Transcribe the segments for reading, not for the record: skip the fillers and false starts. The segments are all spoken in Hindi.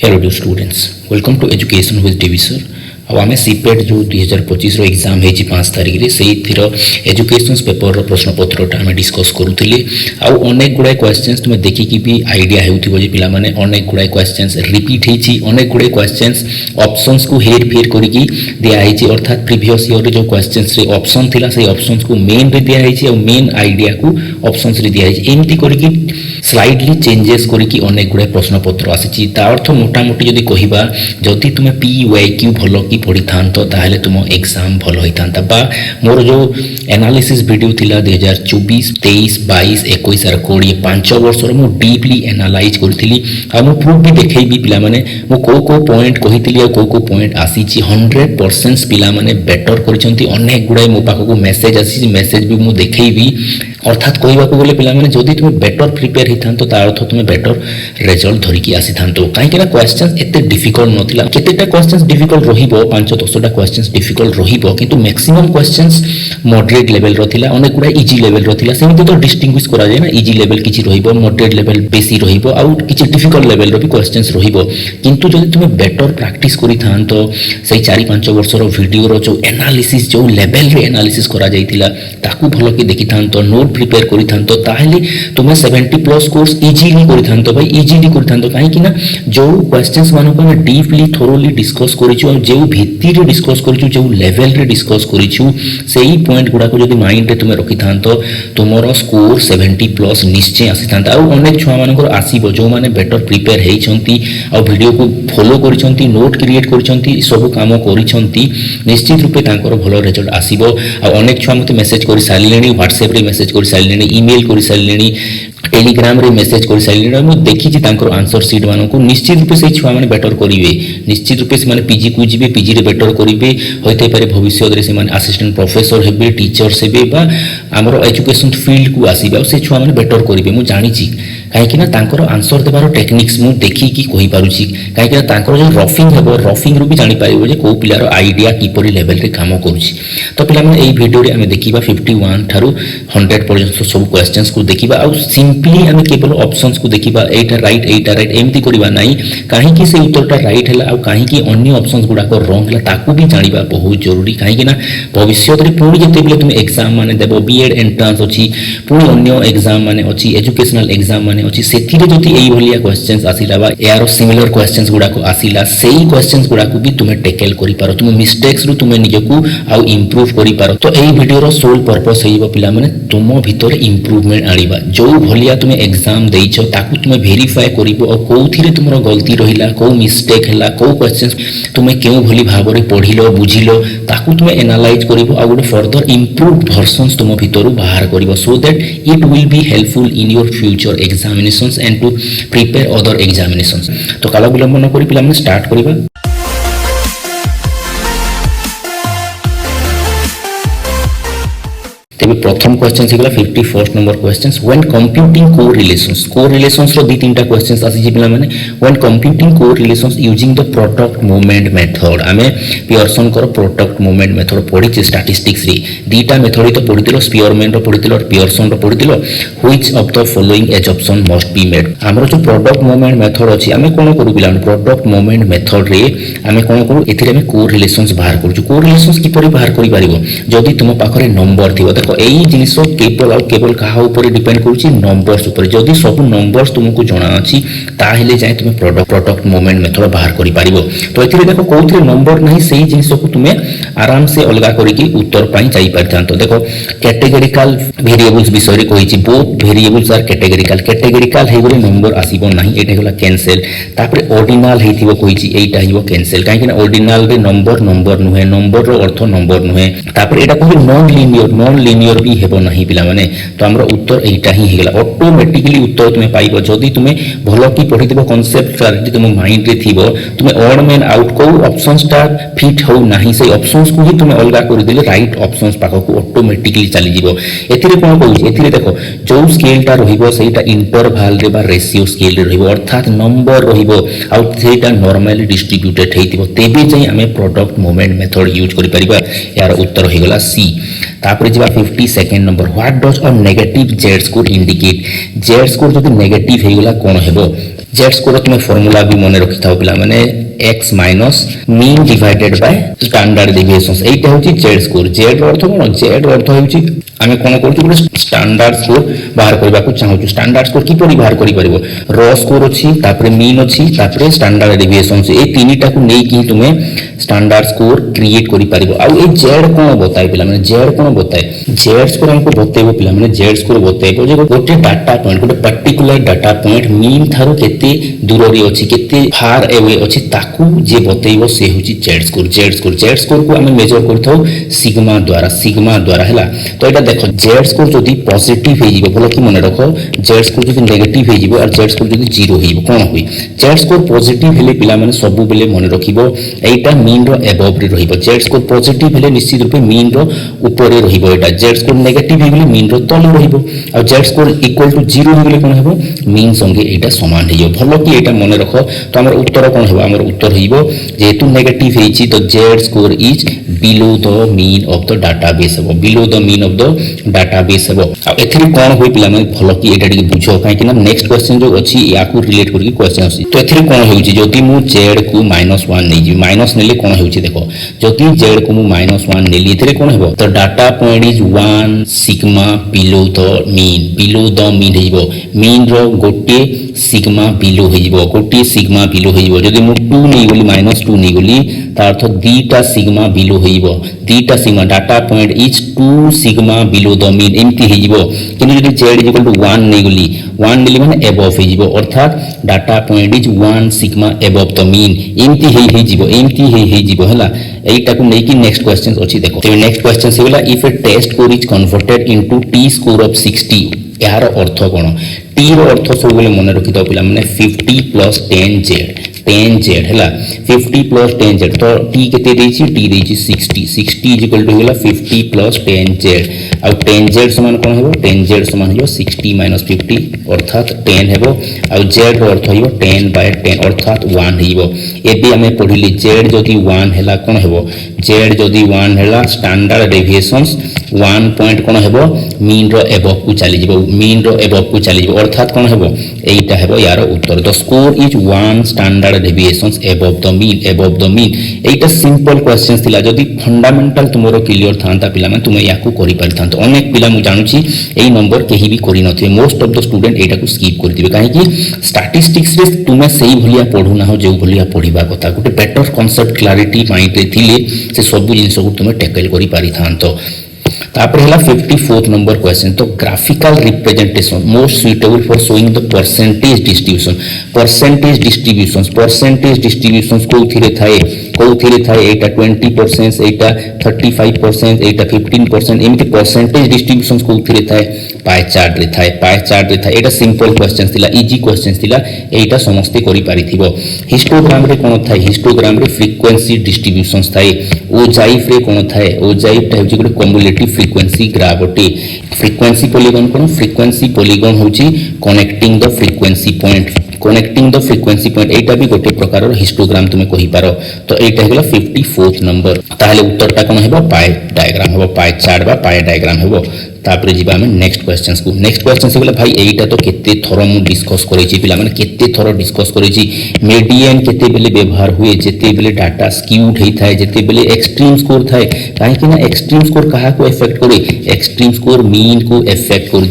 Hello dear students, welcome to education with DV sir. अब आम सीपेट जो 2025 एग्जाम है 5 तारीख में से एजुकेशन पेपर प्रश्नपत्रटा आम डिस्कस करूली। आनेक गुड़ाए क्वेश्चन तुम देखिकी भी आईडिया हो पिला माने अनेक गुड़ाए क्वेश्चन रिपीट होती, अनेक गुड़ाए क्वेश्चन ऑप्शंस को हेर फेर करके दिखाई, अर्थात प्रीवियस ईयर जो क्वेश्चन ऑप्शन थिला से ऑप्शन को मेन रे दिखाई और मेन आईडिया को ऑप्शंस रे दिखाई, एमती करके स्लाइडली चेंजेस करके अनेक गुड़ाए प्रश्नपत्र आसी। अर्थ मोटामोटी जदि कहवा जदि तुम PYQ भल कि पढ़ी था ताहले तुम एग्जाम भल होता बा मोर जो एनालिसिस वीडियो थिला 2024, 23, 22, 21 और 20 5 वर्ष मु डीपली एनालाइज करी आ मु प्रूफ भी देखैबी पिला माने मु को पॉइंट कहितली आ को पॉइंट आसी 100% पिला माने बेटर करिसंती। अनेक गुड़ाए मो पाखको मेसेज आसी, मेसेज भी मु देखैबी। अर्थात कहवा को बोले पिला माने जदि तुम बेटर प्रिपेयर होता ता अर्थ तुम बेटर रिजल्ट धरिकी आसी था। कहीं क्वेश्चन एत डिफिकल्ट नथिला, केतेटा क्वेश्चन डिफिकल्ट रहिबो 5-10टा क्वेश्चन डिफिकल्ट रहिबो, किंतु मैक्सिमम क्वेश्चंस मॉडरेट लेवल रो थिला, अनेक गुडा इजी लेवल रो थिला। सेमिति तो डिस्टिंग्विश करा जाय ना, इजी लेवल किछि रहिबो, मॉडरेट लेवल बेसी रहिबो आ किछि डिफिकल्ट लेवल रो भी क्वेश्चंस रहिबो। किंतु जदि तुम बेटर प्रैक्टिस करि थान तो सही 4-5 वर्ष रो वीडियो रो जो एनालिसिस जो लेवल रे एनालिसिस करा जायतिला ताकू भलो कि देखि थान तो नोट प्रिपेयर करि थान तो ताहले तुम 70+ कोर्स इजीली करि थान तो भाई इजीली करि थान तो काहे कि ना जो क्वेश्चंस मानको हम डीपली थोरोली डिस्कस करिछु और जो भित्ति रे डिस्कस करिछु जो लेवल रे डिस्कस करिछु सेही पॉइंट गुडा को जदि माइंड रे तुमे रखि थान तो तुमरो स्कोर 70+ निश्चय आसी थान। और अनेक छुआ मानकर आसीबो जो माने बेटर प्रिपेयर हेइछंती और वीडियो को फॉलो करिछंती, नोट क्रिएट करिछंती, सब काम करिछंती, निश्चित रूपे तांकर भलो रिजल्ट आसीबो। और अनेक छुआ मते मेसेज करि सारिलेनी, व्हाट्सएप रे मेसेज करि सारिलेनी, ईमेल करि सारिलेनी, टेलीग्राम रे मेसेज कर सारे मु देखी आंसर सीट मान को निश्चित रूप से छुआ मैंने बेटर करेंगे, निश्चित रूप से पीजी को जी पीजी रे बेटर करेंगे, होते पारे भविष्य में असिस्टेंट प्रोफेसर हेबे, टीचर्स हेबे बा आमर एजुकेशन फील्ड को आसबे से छुआ मैंने बेटर करेंगे। मुझे जानी कहीं आंसर देवार टेक्निक्स मुझे देखिकी कही पारुछि, कहीं जो रफिंग हेबो रफिंग रू भी जानि पारिबो जे को पिलार आईडिया किपरि लेवल रे काम करुछि। तो पिला माने एई वीडियो रे आमे देखिबा 51 थारु 100 पर्यंत सब क्वेश्चंस को देखिबा आ सिंपली आमे केवल ऑप्शंस को देखिबा, एटा राइट एमती करबा नाही, काहे कि से उत्तरटा राइट हैला आ काहे कि अन्य ऑप्शंस गुडा को रॉन्ग हैला ताकू भी जानिबा बहुत जरूरी। काहे कि ना भविष्य रे पुणी जते बेले तुम एग्जाम माने देबो, बीएड एंट्रेंस अछि, पुणी अन्य एग्जाम माने अछि, एजुकेशनल एग्जाम माने अछि, सेथिरे जति एई भलिया क्वेश्चंस आसिला बा यार सिमिलर क्वेश्चंस गुडा को आसिला सेही क्वेश्चंस गुडा को भी तुमे टैकल करि पारो, तुम मिस्टेक्स रु तुमे निजको आ इंप्रूव करि पारो। तो एई वीडियो रो सोल पर्पस हेइबो पिला माने तुम भितर इंप्रूवमेंट आनिबा, जो भलिया तुमे एग्जाम देइछो ताकू तुमे वेरीफाई करिवो और कोउथिरे तुमरो गलती रहिला, को मिस्टेक हैला, को क्वेश्चंस तुमे केउ भली भाबरे पढिलो बुझिलो ताकू तुमे एनालाइज करिवो आ गुड फर्दर इंप्रूव्ड वर्जन्स तुम भितरु बाहर करिवो, so that it will be helpful in your future examinations and to prepare other examinations. तो काला विलंब न करि पिला माने स्टार्ट करिबा। तेबे प्रथम क्वेश्चन सिगला 51st number question, when computing correlations रो दी तीनटा क्वेश्चंस आसी जे पिला माने when computing correlations using the product moment method. आमे पियर्सन कर प्रोडक्ट मूवमेंट मेथड पढी जे स्टैटिस्टिक्स रे दीटा मेथड तो पढितिलो, स्पियरमैन रो पढितिलो और पियर्सन रो पढितिलो। Which of the following assumption must be made. हमरो जो प्रोडक्ट मूवमेंट मेथड अछि आमे कोन करू पिला प्रोडक्ट मूवमेंट मेथड रे आमे कोन करू एथिरे आमे कोरिलेशंस बाहर करू। कोरिलेशंस किपरि बाहर करि पारिबो जदि तुम पाखरे नंबर थिबो, देखो एई जिनिस केवल कहा ऊपर डिपेंड करूची नंबर्स ऊपर। जदि सब नंबर्स तुमको जणा अछि ताहेले जाय तुमे प्रोडक्ट मूवमेंट मेथड बाहर करि पारिबो। तो एथिरे देखो कोउथरे नंबर नाही सेही जिनिस को तुमे आराम से अलगा करिकि उत्तर पाई जाई परथान। तो देखो कैटेगोरिकल वेरिएबल्स विषय रे कहिछि, बोथ वेरिएबल्स आर कैटेगोरिकल हे बोले नंबर आसीबो नाही, एटा होला कैंसिल। तापरे ऑर्डिनल हेथिबो कहिछि एटा हिबो कैंसिल, काहे कि ना ऑर्डिनल रे नंबर नुहे, नंबर रो अर्थ नंबर नुहे। तापरे एटा कहि नॉन लीनियर भी हेबो नाही पिला माने। तो हमरो उत्तर एटा ही हेगला, ऑटोमेटिकली उत्तर तुमे पाइबो जदि तुमे भलो की पढिथिबो, कांसेप्ट क्लैरिटी तुम माइंड रे थिबो, तुमे ऑड मैन आउट को ऑप्शंस टा फिट हो नाही से ऑप्शंस को ही तुमे अलगा कर देले राइट ऑप्शंस पाखो को ऑटोमेटिकली चली जिवो। एथिरे कोन कहू, एथिरे देखो जो स्केल टा रहिबो सेटा इंटरवल रे बा रेशियो स्केल रे रहिबो, अर्थात नंबर रहिबो आ सेटा नॉर्मली डिस्ट्रीब्यूटेड हेतिबो, तेबे जाई हमें प्रोडक्ट मूवमेंट मेथड यूज करि परिबा। यार उत्तर हेगला सी। तापर जिबा 52nd number what does a negative Z score indicate Z score जदि नेगेटिव हे गला कोन हेबो जेड स्कोर तुम फॉर्मूला भी मन रखि थाओ पिला माने x minus mean divided by standard deviations एटा होची जेड स्कोर जेड रो अर्थ कोन जेड रो अर्थ होची आमे कोन करछु गुटे स्टैंडर्ड स्कोर बाहर करबा को चाहू स्टैंडर्ड स्कोर की परि बाहर करि परिबो रो स्कोर अछि तापरे मीन अछि तापरे स्टैंडर्ड डेविएशंस ए तीनीटा को नै कि तुमे स्टैंडर्ड स्कोर क्रिएट करि परिबो आ ए जेड कोन बताय पिला माने जेड कोन बताय जेड स्कोर हमको बतेबो पिला माने जेड स्कोर बतेबो जे गोटे डाटा पॉइंट गोटे पर्टिकुलर डाटा पॉइंट मीन थारो केते दूर रे अछि केते फार अवे अछि ताकू जे बतेबो से होची जेड स्कोर को हमें मेजर करथौ सिग्मा द्वारा हैला तो एटा देखो जेड स्कोर जदी पॉजिटिव हे जिवो बोलो कि मन रखो जेड स्कोर जदी नेगेटिव हे जिवो और जेड स्कोर जदी जीरो हे जिवो कोन होई जेड स्कोर पॉजिटिव हेले पिला माने सबु बेले मन रखिबो एटा मीन रो एबव रे रहिबो जेड स्कोर पॉजिटिव हेले निश्चित रूपे मीन रो ऊपर रे रहिबो एटा जेड स्कोर नेगेटिव हे गेले मीन रो तले रहिबो और जेड स्कोर इक्वल टू 0 हे गेले कोन हेबो मीन संगे एटा समान हे जिवो भलो कि एटा मन रखो तो हमर उत्तर कोन हेबो हमर उत्तर हेबो जेतु नेगेटिव हेछि तो Z score is below the mean of the database हेबो below the mean of the database हेबो आ एथिरे कोन होई पिला माने भलो कि एटा टिके बुझो काहे कि ना नेक्स्ट क्वेश्चन जो अछि या को रिलेट करके क्वेश्चन अछि तो एथिरे कोन होउछि जति मु जेड को -1 नै जी माइनस नेले कोन होउछि देखो जति जेड को मु -1 नेली एथिरे कोन हेबो तो data point is 1 sigma below the mean हेबो मीन रो गोटे सिग्मा बिलो हेजिबो गोटे सिग्मा बिलो हेजिबो जदि मु 2 नै गली -2 नै गली ता अर्थ दीटा सिग्मा बिलो हेजिबो दीटा sigma data point is 2 sigma below the mean एम्ति हेजिबो किनि जदि z इज इक्वल टू 1 नै गली 1 नेली माने अबव हेजिबो अर्थात data point is 1 sigma above the mean एम्ति हेजिबो हला एटा को नै कि नेक्स्ट क्वेश्चन अछि देखो तो नेक्स्ट क्वेश्चन से होला if a test score is converted into T score of 60 यार अर्थ कोन टी रो अर्थ सब बेले मन रखि दो पिला माने 50 प्लस 10z हैला 50 प्लस 10z तो टी केते देछि टी देछि 60 इज इक्वल टू होला 50 प्लस 10z आ 10z समान कोन हेबो 10z समान हेबो 60 माइनस 50 अर्थात 10 हेबो आ z रो अर्थ हेबो 10 बाय 10 अर्थात 1 हेबो एबे हमें पढिली z जदी 1 हैला कोन हेबो z जदी 1 हैला स्टैंडर्ड डेविएशंस 1 पॉइंट कोन हेबो मीन रो एबव को चली जिवो अर्थात कोन हेबो एटा हेबो यार उत्तर the score is 1 standard deviations above the mean एटा सिंपल क्वेश्चंस थिला जदी फंडामेंटल तुमरो क्लियर थांता पिला माने तुमे याकू करि परथांत अनेक पिला मु जानुची एई नंबर केही भी करि नथिबे मोस्ट ऑफ द स्टूडेंट एटा को स्किप करि दिबे काहे कि स्टैटिस्टिक्स रे तुमे सेही भलिया पढु ना हो जे भलिया पढिबा कथा गुटे बेटर कांसेप्ट क्लैरिटी माइंड रे थिले से सब जिंस को तुमे टैकल करि पारिथांत तापर हला 54th नंबर क्वेश्चन तो graphical representation most suitable for showing the percentage distributions कोथिरे थाए एटा 20% एटा 35% एटा 15% एमिति परसेंटेज डिस्ट्रीब्यूशंस कोथिरे थाए पाई चार्ट रे थाए एटा सिंपल क्वेश्चन थिला इजी क्वेश्चन थिला एटा समस्त करि पारिथिबो हिस्टोग्राम रे कोन थाए हिस्टोग्राम रे फ्रीक्वेंसी डिस्ट्रीब्यूशंस थाए ओजाइफ रे कोन थाए ओजाइफ टा होची गुटे कम्युलेटिव फ्रीक्वेंसी ग्राफ ओटे फ्रीक्वेंसी पॉलीगॉन होची कनेक्टिंग द फ्रीक्वेंसी पॉइंट एटा भी गोटे प्रकार हिस्टोग्राम तुमे कहि पारो तो एटा हेगला 54th नंबर ताले उत्तरटा कोन हेबो पाई डायग्राम हेबो पाई चार्ट बा पाई डायग्राम हेबो तापरे जिबा हम नेक्स्ट क्वेश्चन से बोला भाई एटा तो केते थरो मु डिस्कस करै छी पिला माने केते थरो डिस्कस करै छी मीडियन केते बेले व्यवहार हुए जेते बेले डाटा स्क्यूड हेई थाए जेते बेले एक्सट्रीम स्कोर थाए काहे कि ना एक्सट्रीम स्कोर कहा को इफेक्ट करे एक्सट्रीम स्कोर मीन को इफेक्ट कर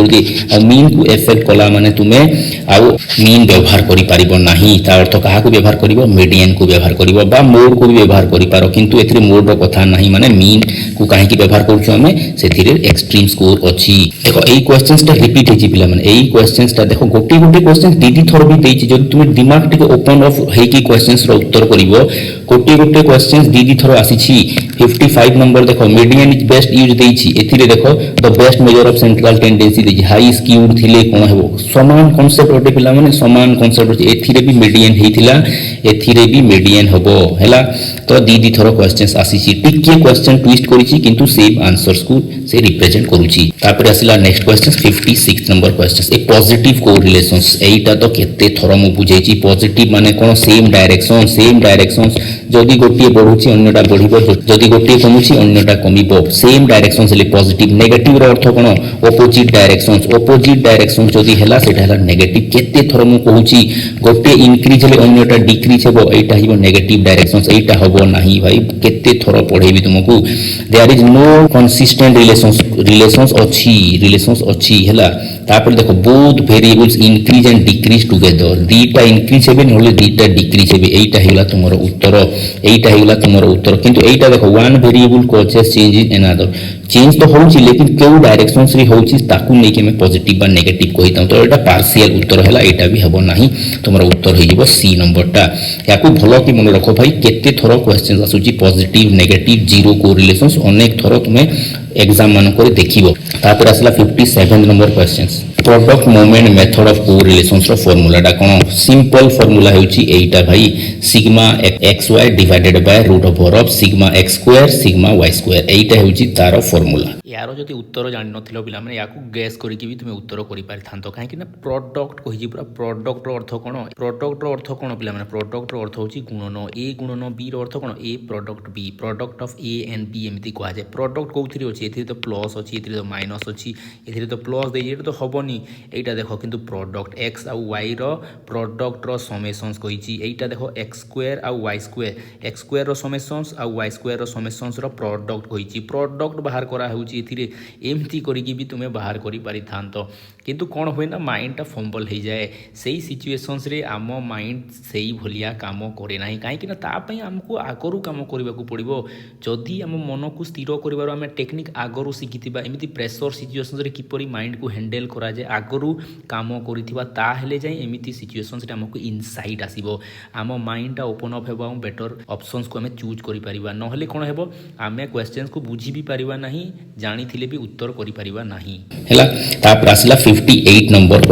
दिए आ मीन को इफेक्ट कला माने तुमे आ मीन व्यवहार करि पारिबो नाही ता अर्थ कहा को व्यवहार करिवो मीडियन को व्यवहार करिवो बा मोड को भी व्यवहार करि पारो किंतु एथरे मोड रो कथा नाही माने मीन को काहे कि व्यवहार करछु हमें सेथिरे एक्सट्रीम स्कोर अछि देखो एई क्वेश्चंस ता रिपीट हेछि पिला माने एई क्वेश्चंस ता देखो गोटे क्वेश्चन दीदी थोर भी देछि जदि तुमे दिमाग टिके ओपन ऑफ हे कि क्वेश्चंस रो उत्तर करिवो गोटे क्वेश्चंस दीदी थोर आसीछि 55 नंबर देखो मीडियन इज बेस्ट यूज देछि एथिरे देखो the best measure of central tendency देछि हाई स्क्यूड थिले कोन हेबो समान कांसेप्ट ओटे पिला माने समान कांसेप्ट एथिरे भी मीडियन हेतिला एथिरे भी मीडियन हबो हैला तो दीदी थोर क्वेश्चंस आसीछि टिके क्वेश्चन ट्विस्ट करिछि किंतु सेम आंसर्स को से रिप्रेजेंट करूची तापर आसिला नेक्स्ट क्वेश्चन 56 नंबर क्वेश्चन ए पॉजिटिव कोरिलेशंस एटा तो केते थरो मु बुझेची पॉजिटिव माने कोन सेम डायरेक्शन जदि गोटिए बढ़ुची अन्यटा बढ़िबो जदि गोटिए कमुची अन्यटा कमिबो सेम डायरेक्शन से पॉजिटिव नेगेटिव रो अर्थ कोन ऑपोजिट डायरेक्शन जदि हैला सेटा हैला नेगेटिव केते थरो मु कहूची गोटे इंक्रीज हेले अन्यटा डिक्रीज हेबो एटा हिबो नेगेटिव डायरेक्शन एटा हबो नाही भाई केते थरो पढेबी तुमको there is no consistent relations अछि हैला तापर देखो both variables increase and decrease together दीटा इंक्रीज हेबे नले दीटा डिक्रीज हेबे एटा हेला तुमरो उत्तर किंतु एटा देखो one variable causes change in another change तो होउची लेकिन केउ डायरेक्शन रे होउची ताकू नै के मैं पॉजिटिव बा नेगेटिव कहिता तो एटा पार्शियल उत्तर हैला एटा भी हबो नाही तुमरो उत्तर होइबो सी नंबर टा याकू भलो कि मन रखो भाई केते थरो क्वेश्चन आसुची पॉजिटिव नेगेटिव जीरो कोरिलेशंस अनेक थरो तुमे एग्जाम मान करे देखिबो तापर आसला 57 number questions product moment method of correlations रो फार्मूला डा कोन सिंपल फार्मूला हेउची एटा भाई sigma xy divided by root over of sigma x square sigma y square एटा हेउची तारो फार्मूला यारो जति उत्तर जानि नथिलो पिला माने याकू गेस करि कि भी तुमे उत्तर करि पारि थांतो काहे कि ना प्रोडक्ट कहि पूरा प्रोडक्ट रो अर्थ कोन पिला माने प्रोडक्ट रो अर्थ होची गुणन a गुणन b रो अर्थ कोन a product of a and b एमिति कहा जाय प्रोडक्ट कोउथिरि होची एथिरे तो प्लस होची एथिरे तो माइनस होची एथिरे तो प्लस देई एटा तो हबोनी एटा देखो किंतु प्रोडक्ट x आ y रो प्रोडक्ट रो समेशंस कहिची एटा देखो x स्क्वायर आ y स्क्वायर रो समेशंस आ y स्क्वायर रो समेशंस रो प्रोडक्ट कहिची प्रोडक्ट बाहर करा होची एथिरे एमती करिकि भी तुमे बाहर करि पारि थांतो किंतु कोन होय ना माइंड टा फंबल हे जाय सेही सिचुएशंस रे आम माइंड सेही भलिया काम करे नाही काहे कि ना ता पई हमको आगरु काम करबा को पड़िबो जदी हम मन को स्थिर करबारो हम टेक्निक आगरु सिखितिबा एमिति प्रेशर सिचुएशंस रे किपरि माइंड को हैंडल करा जाय आगरु काम करिथिबा ता हेले जाय एमिति सिचुएशंस रे हमको इनसाइट आसीबो आम माइंड टा ओपन अप हेबा बेटर ऑप्शंस को हम चूज करि परिबा नहले कोन हेबो आमे क्वेश्चंस को बुझी भी परिबा नाही जानी थिले भी उत्तर करि परिबा नाही हैला तापर आसला 58 नंबर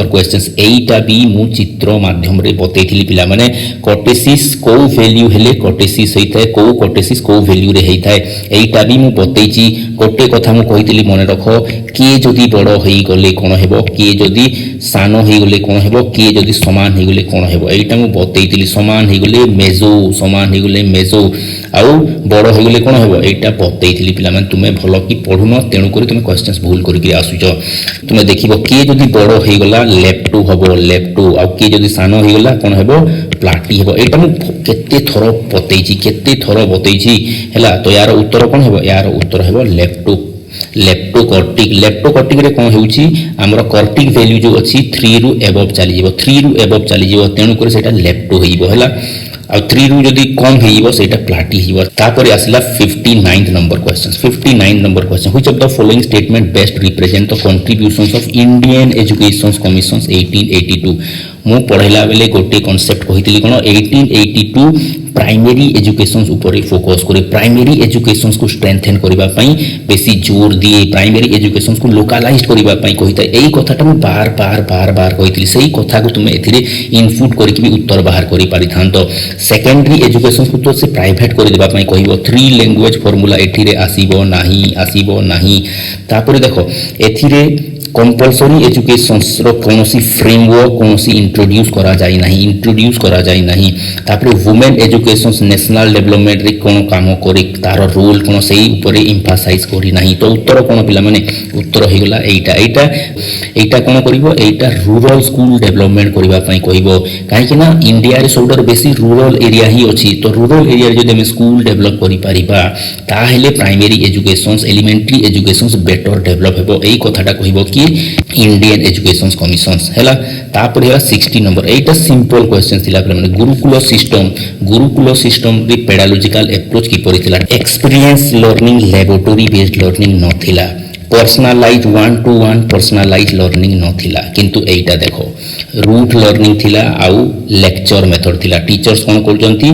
क्वेश्चंस एटा भी मु चित्र माध्यम रे बतेइथिली पिला माने कोटेसिस को वैल्यू हेले कोटेसिस होइथाय को कोटेसिस को वैल्यू रे हेइथाय एटा भी मु बतेइची गोटे कथा मु कहिथिली मने रखो के जदी बडो हेई गले कोन हेबो के जदी सानो हेई गले कोन हेबो के जदी समान हेई गले कोन हेबो एटा मु बतेइथिली समान हेई गले मेजो आउ बडो हेई गले कोन हेबो एटा बतेइथिली पिला माने तुमे भलो की पढुनो तेनु करी तुमे क्वेश्चंस भूल करी आसुचो तुमे देखिबो के जदी बडो हेई गला लेफ्ट टू हबो लेफ्ट टू आ के जदी सानो हेई गला कोन हेबो प्लाटी हेबो एटा मु केते थरो बतेइची हैला तो यार उत्तर कोन हेबो यार उत्तर हेबो लेफ्ट कॉर्टिक रे कोन हेउची हमरो कॉर्टिक वैल्यू जो अछि 3 रु एबव चली जीवो तेनु करी सेटा लेफ्ट होइबो हैला आ 3 रु जदी कम हेइबो सेटा प्लाटी हिबो तापर आसला 59 number question which of the following statement best represent the contributions of Indian education commissions 1882 मु पढैला बेले गोटे कांसेप्ट कहितली कोन 1882 प्राइमरी एजुकेशन ऊपर फोकस करे प्राइमरी एजुकेशन को स्ट्रेंथन करबा पई बेसी जोर दिए प्राइमरी एजुकेशन को लोकलाइज करबा पई कहिता एई कथाटा मु बार कहितली सही कथा को तुमे एथिरे इनपुट करके भी उत्तर बाहर करि पारि थांतो सेकेंडरी एजुकेशन को तो से प्राइवेट कर देबा पई कहिबो 3 लैंग्वेज फार्मूला एथिरे आसीबो नाही तापर देखो एथिरे कंपलसरी एजुकेशन रो कोनोसी फ्रेमवर्क कोनोसी इंट्रोड्यूस करा जाय नाही तापर वुमेन एजुकेशन नेशनल डेवलपमेंट रे कोन काम करी तार रोल कोन सेही ऊपर एम्फासाइज करी नाही तो उत्तर कोन पिला माने उत्तर हे गला एटा कोन करिवो एटा रूरल स्कूल डेवलपमेंट करबा पई कहिवो काहे कि ना इंडिया रे सबडर बेसी रूरल एरिया ही अछि तो रूरल एरिया रे जदि हम स्कूल डेवलप करि परिबा ता हेले primary education elementary education better develop हेबो एई कथाटा कहिवो कि इंडियन एजुकेशन कमिशंस हैला तापर हैला 60 नंबर एटा सिंपल क्वेश्चन थिला माने गुरुकुल सिस्टम रे पेडालॉजिकल अप्रोच की परिथिला experience learning laboratory based learning नथिला पर्सनलाइज 1-to-1 पर्सनलाइज लर्निंग नथिला किंतु एटा देखो रूट लर्निंग थिला आउ लेक्चर मेथड थिला टीचर्स कोन करजंती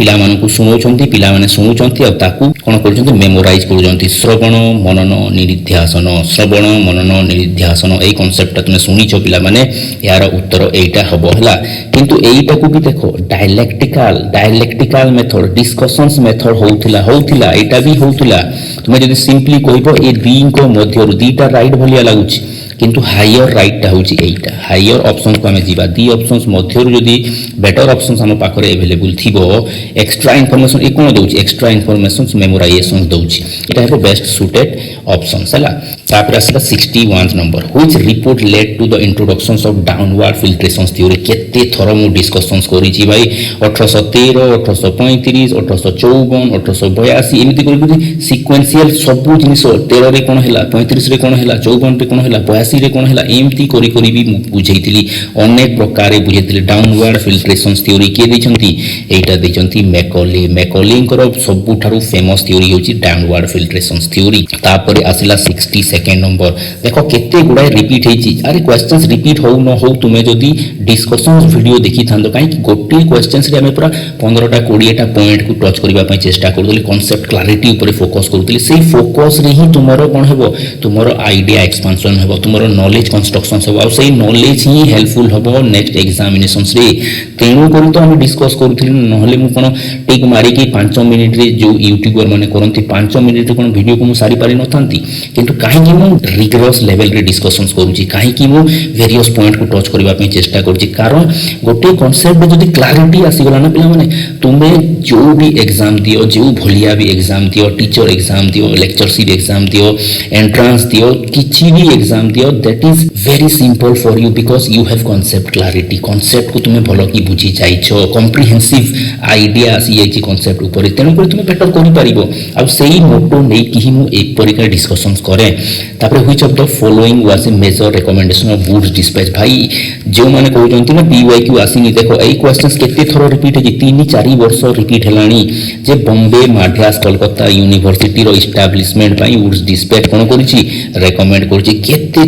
पिला मानकु सुनौछंती पिला माने सुनुछंती आ ताकू कोन करछंती मेमोराइज करछंती श्रवण मनन निधिध्यासन श्रवण मनन निधिध्यासन एई कांसेप्ट तुमे सुनिछो पिला माने यार उत्तर एइटा हबो हला किंतु एइटा को भी देखो डायलेक्टिकल मेथड डिस्कशंस मेथड होउथिला एटा भी होउथिला तुमे जदी सिंपली कहबो ए दुईको मध्यरु दुईटा राइट भलिया लागुची किंतु हायर राइट टा होची एइटा हायर ऑप्शन को हमें जीवा दी ऑप्शंस मध्यरु जदी बेटर ऑप्शंस हम पाखरे अवेलेबल थिबो एक्स्ट्रा इंफॉर्मेशन ए कोन दोउची एक्स्ट्रा इंफॉर्मेशंस मेमोराइजेशन दोउची एटा है बेस्ट सूटेड ऑप्शंस हला तापर आसला 61 number which report led to the introductions of downward filtrations theory केते थरो मु डिस्कशंस करी छी भाई 1813 1835 1854 1882 एमिति करी सीक्वेंशियल सब जिनिस 13 रे कोन हला 35 रे कोन हला 54 रे कोन हला 82 रे कोन हला एमिति करी भी बुझैतिली अनेक प्रकार बुझैतिली डाउनवर्ड फिल्ट्रेशंस थ्योरी के दैछंती एटा दैछंती मैकॉले कर सबुठारु फेमस थ्योरी होची डाउनवर्ड फिल्ट्रेशंस थ्योरी तापर आसिला 62 नंबर देखो केते गुडा रिपीट हेची अरे क्वेश्चंस रिपीट हो न हो तुमे जदी डिस्कशंस वीडियो देखि थांदो काई गोटे क्वेश्चंस रे हमें पूरा 15 टा 20 टा पॉइंट को टच करबा पई चेष्टा करदली कांसेप्ट क्लैरिटी ऊपर फोकस करदली सेही फोकस रे ही तुमरो कोन हेबो तुमरो आईडिया एक्सपेंशन हेबो तुमरो नॉलेज कंस्ट्रक्शन हेबो आ सेही नॉलेज ही हेल्पफुल हेबो नेक्स्ट एग्जामिनेशंस रे तेनु करी तो हम डिस्कस करथिलि नहले मु कोन टिक मारी कि 5 मिनिट रे जो यूट्यूबर माने करंती 5 मिनिट रे कोन वीडियो को मु सारी पारि नथांती किंतु काहे कि मु रिगरस लेवल रे डिस्कशंस करूची काहे कि मु वेरियस पॉइंट को टच करबा पे चेष्टा करूची कारण गोटे कांसेप्ट जदी क्लैरिटी आसी गला ना पिला माने तुमे जो भी एग्जाम दियो जो भलिया भी एग्जाम दियो टीचर एग्जाम दियो लेक्चरशिप एग्जाम दियो एंट्रेंस दियो किछि भी एग्जाम दियो that is very simple for you because you have concept clarity concept को तुमे भलो की बुझी जाइछो कॉम्प्रिहेंसिव आईडिया आसी जाइछि कांसेप्ट ऊपर तेनु कर तुमे बेटर करि परिबो आ सेही मोटो नै कि मु एक परिका डिस्कशंस करे तापर which of the following was a major recommendation of Wood's dispatch भाई जो माने कहउजंती ना पीवाईक्यू आसीनी देखो एई क्वेश्चंस केते थरो रिपीट हे 3-4 वर्ष रिपीट हेलानी जे बॉम्बे मद्रास कोलकाता यूनिवर्सिटी रो एस्टैब्लिशमेंट पई वुड्स डिस्पैच कोन करिछि रेकमेंड करिछि केते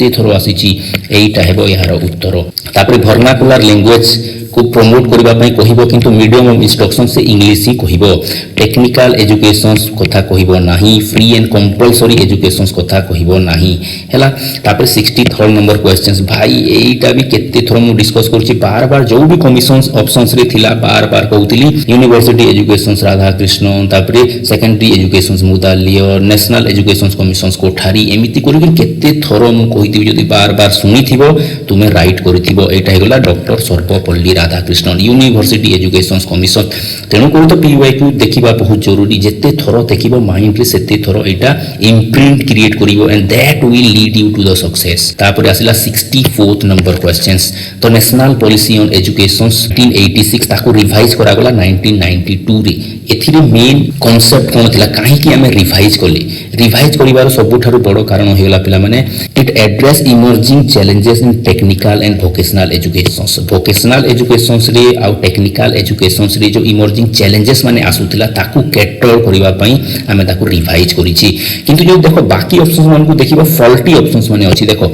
थरो आसीछि एईटा हेबो यार उत्तर तापर वर्नाकुलर लैंग्वेज को प्रमोट करबा पई कहिबो किंतु मीडियम ऑफ इंस्ट्रक्शन से इंग्लिश ही कहिबो टेक्निकल एजुकेशंस कथा कहिबो नाही फ्री एंड कंपल्सरी एजुकेशंस कथा कहिबो नाही हैला तापर 63 नंबर क्वेश्चंस भाई एटा भी केते थरो मु डिस्कस करछि बार बार जो भी कमिशंस ऑप्शंस रे थिला बार बार कहउतिली यूनिवर्सिटी एजुकेशंस राधा कृष्ण तापर secondary educations Mudaliar national educations commissions Kothari एमिति करि केते थरो मु कहिति जदी बार बार सुनिथिबो तुमे राइट करिथिबो एटा हेगला doctor Sarvepalli Radha Krishna university education commission तेणु कर तो पीवाईक्यू देखिबा बहुत जरूरी जेते थरो देखिबो माइंड रे सेते थरो एटा इम्प्रिंट क्रिएट करिवो and that will lead you to the success तापर आसिला 64th नंबर क्वेश्चंस तो नेशनल पॉलिसी ऑन एजुकेशन 1986 ताको रिवाइज करा गला 1992 रे एथिरे मेन कांसेप्ट कोन थिला काहे कि हमें रिवाइज करिवार सबुठारु बड़ कारण होइला पिला माने it address emerging challenges in technical and vocational education रे आ टेक्निकल एजुकेशन रे जो इमर्जिंग चैलेंजेस माने आसुतिला ताकू कैटर करिवा पई हमें ताकू रिवाइज करिछि किंतु जो देखो बाकी ऑप्शंस मान को देखिबा फॉल्टी ऑप्शंस माने अछि देखो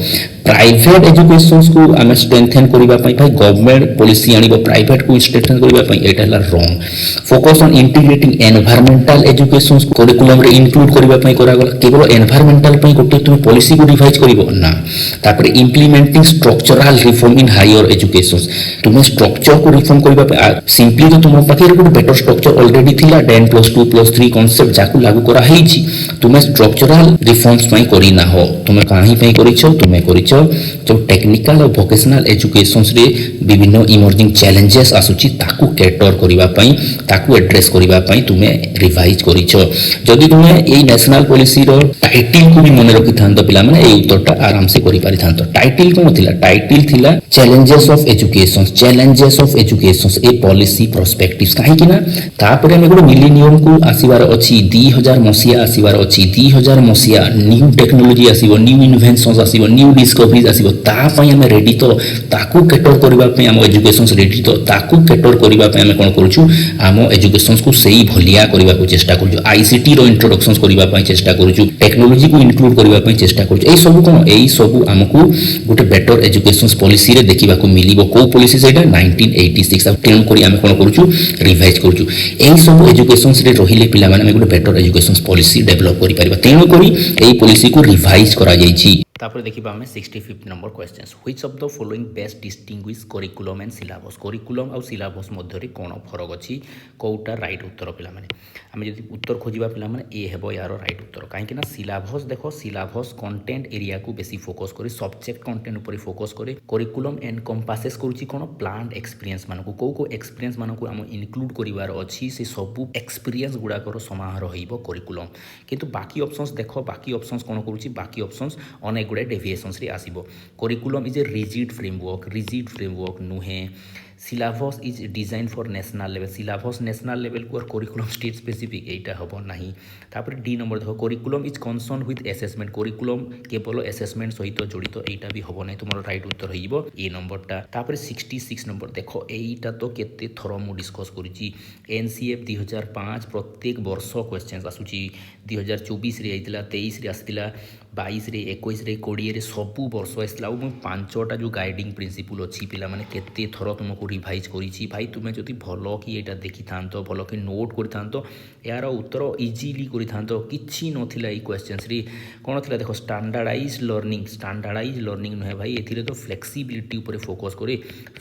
प्राइवेट एजुकेशंस को हमें स्ट्रेंथन करिवा पई भाई गवर्नमेंट पॉलिसी आनिबो प्राइवेट को स्ट्रेंथन करिवा पई एटा हला wrong focus on integrating environmental educations curriculum रे इंक्लूड करिवा पई करा गला केवल एनवायरमेंटल पई गोटे तुम पॉलिसी को रिवाइज करिवो ना तापर implementing structural reform in higher educations तुम स्ट्रक्चर को रिफॉर्म करिवा पई सिंपली तो तुम पाखे रे बेटर स्ट्रक्चर ऑलरेडी थिला 10+2+3 कांसेप्ट जाकू लागू करा हेछि तुम स्ट्रक्चरल रिफॉर्म्स पई करि ना हो तुम काहे पई करिछो तुम करिछो जो टेक्निकल और वोकेशनल एजुकेशंस रे विभिन्न इमर्जिंग चैलेंजेस आसुची ताकू कैटर करिवा पई ताकू एड्रेस करिवा पई तुमे रिवाइज करिछो जदी तुमे एई नेशनल पॉलिसी रो टाइटल को भी मन रखि थांतो पिला माने एई उत्तरटा आराम से करि पारि थांतो टाइटल कोन थिला टाइटल थिला challenges of education A policy perspectives काहे कि ना तापरे हम एगो मिलेनियम को आसीबार अछि 2000 मसिया आसीबार अछि 2000 मसिया न्यू टेक्नोलॉजी आसीबो न्यू इन्वेंशंस आसीबो न्यू डिस्कवरी सर्विस आसीबो ता पई हम रेडी तो ताकू कैटर करबा पई हम एजुकेशन रेडी तो ताकू कैटर करबा पई हम कोन करूछु हम एजुकेशन को सही भलिया करबा को चेष्टा करूछु आईसीटी रो इंट्रोडक्शन करबा पई चेष्टा करूछु टेक्नोलॉजी को इंक्लूड करबा पई चेष्टा करूछु एई सब कोन एई सब हमकु गोटे बेटर एजुकेशन पॉलिसी रे देखिबा को मिलिबो को पॉलिसी सेटा 1986 अब टेन करी हम कोन करूछु रिवाइज करूछु एई सब एजुकेशन रे रहिले पिला माने गोटे बेटर एजुकेशन पॉलिसी डेवलप करि परिबा तेनो करी एई पॉलिसी को रिवाइज करा जाईछि तापर देखिबा हमें 65 number questions which of the following best distinguish curriculum and syllabus curriculum और सिलेबस मध्य रे कोन फरक अछि कोउटा राइट उत्तर पिला माने आमे जदि उत्तर खोजिबा पिला माने ए हेबो यार राइट उत्तर काहे कि ना सिलेबस देखो सिलेबस कंटेंट एरिया को बेसी फोकस करी सब्जेक्ट कंटेंट ऊपर फोकस करे करिकुलम एनकम्पासेस करूची कोन प्लांट एक्सपीरियंस मानको को एक्सपीरियंस मानको हम इंक्लूड करिवार अछि से सब एक्सपीरियंस गुडा कर समाहार होइबो करिकुलम किंतु बाकी ऑप्शंस देखो बाकी ऑप्शंस कोन करूची बाकी ऑप्शंस अनेक गुडे डेविएशंस रे आसीबो curriculum is a rigid framework नुहे syllabus is design for national level syllabus national level को और करिकुलम स्टेट स्पेसिफिक एटा हबो नाही तापर डी नंबर देखो curriculum is concern with assessment curriculum केवल असेसमेंट सहित जड़ित एटा भी हबो नाही तुमरो राइट उत्तर होइबो ए नंबरटा तापर 66 नंबर देखो एटा तो केते थरो मु डिस्कस करिची एनसीएफ 2005 प्रत्येक वर्ष क्वेश्चंस आसुची 2024 रे आइतिला 23 रे आस्तिला 22 रे 21 रे 20 रे सबु वर्ष आइतिला और पांचटा जो गाइडिंग प्रिंसिपल अछि पिला माने केते थरो तुमको रिवाइज करिछि भाई तुमे जदि भलो कि एटा देखि थांतो भलो कि नोट करि थांतो यार उत्तर इजीली करि थांतो किछि नथिला ई क्वेश्चंस रे कोन थिला देखो स्टैंडर्डाइज्ड लर्निंग नहे भाई एथिरे तो फ्लेक्सिबिलिटी ऊपर फोकस करे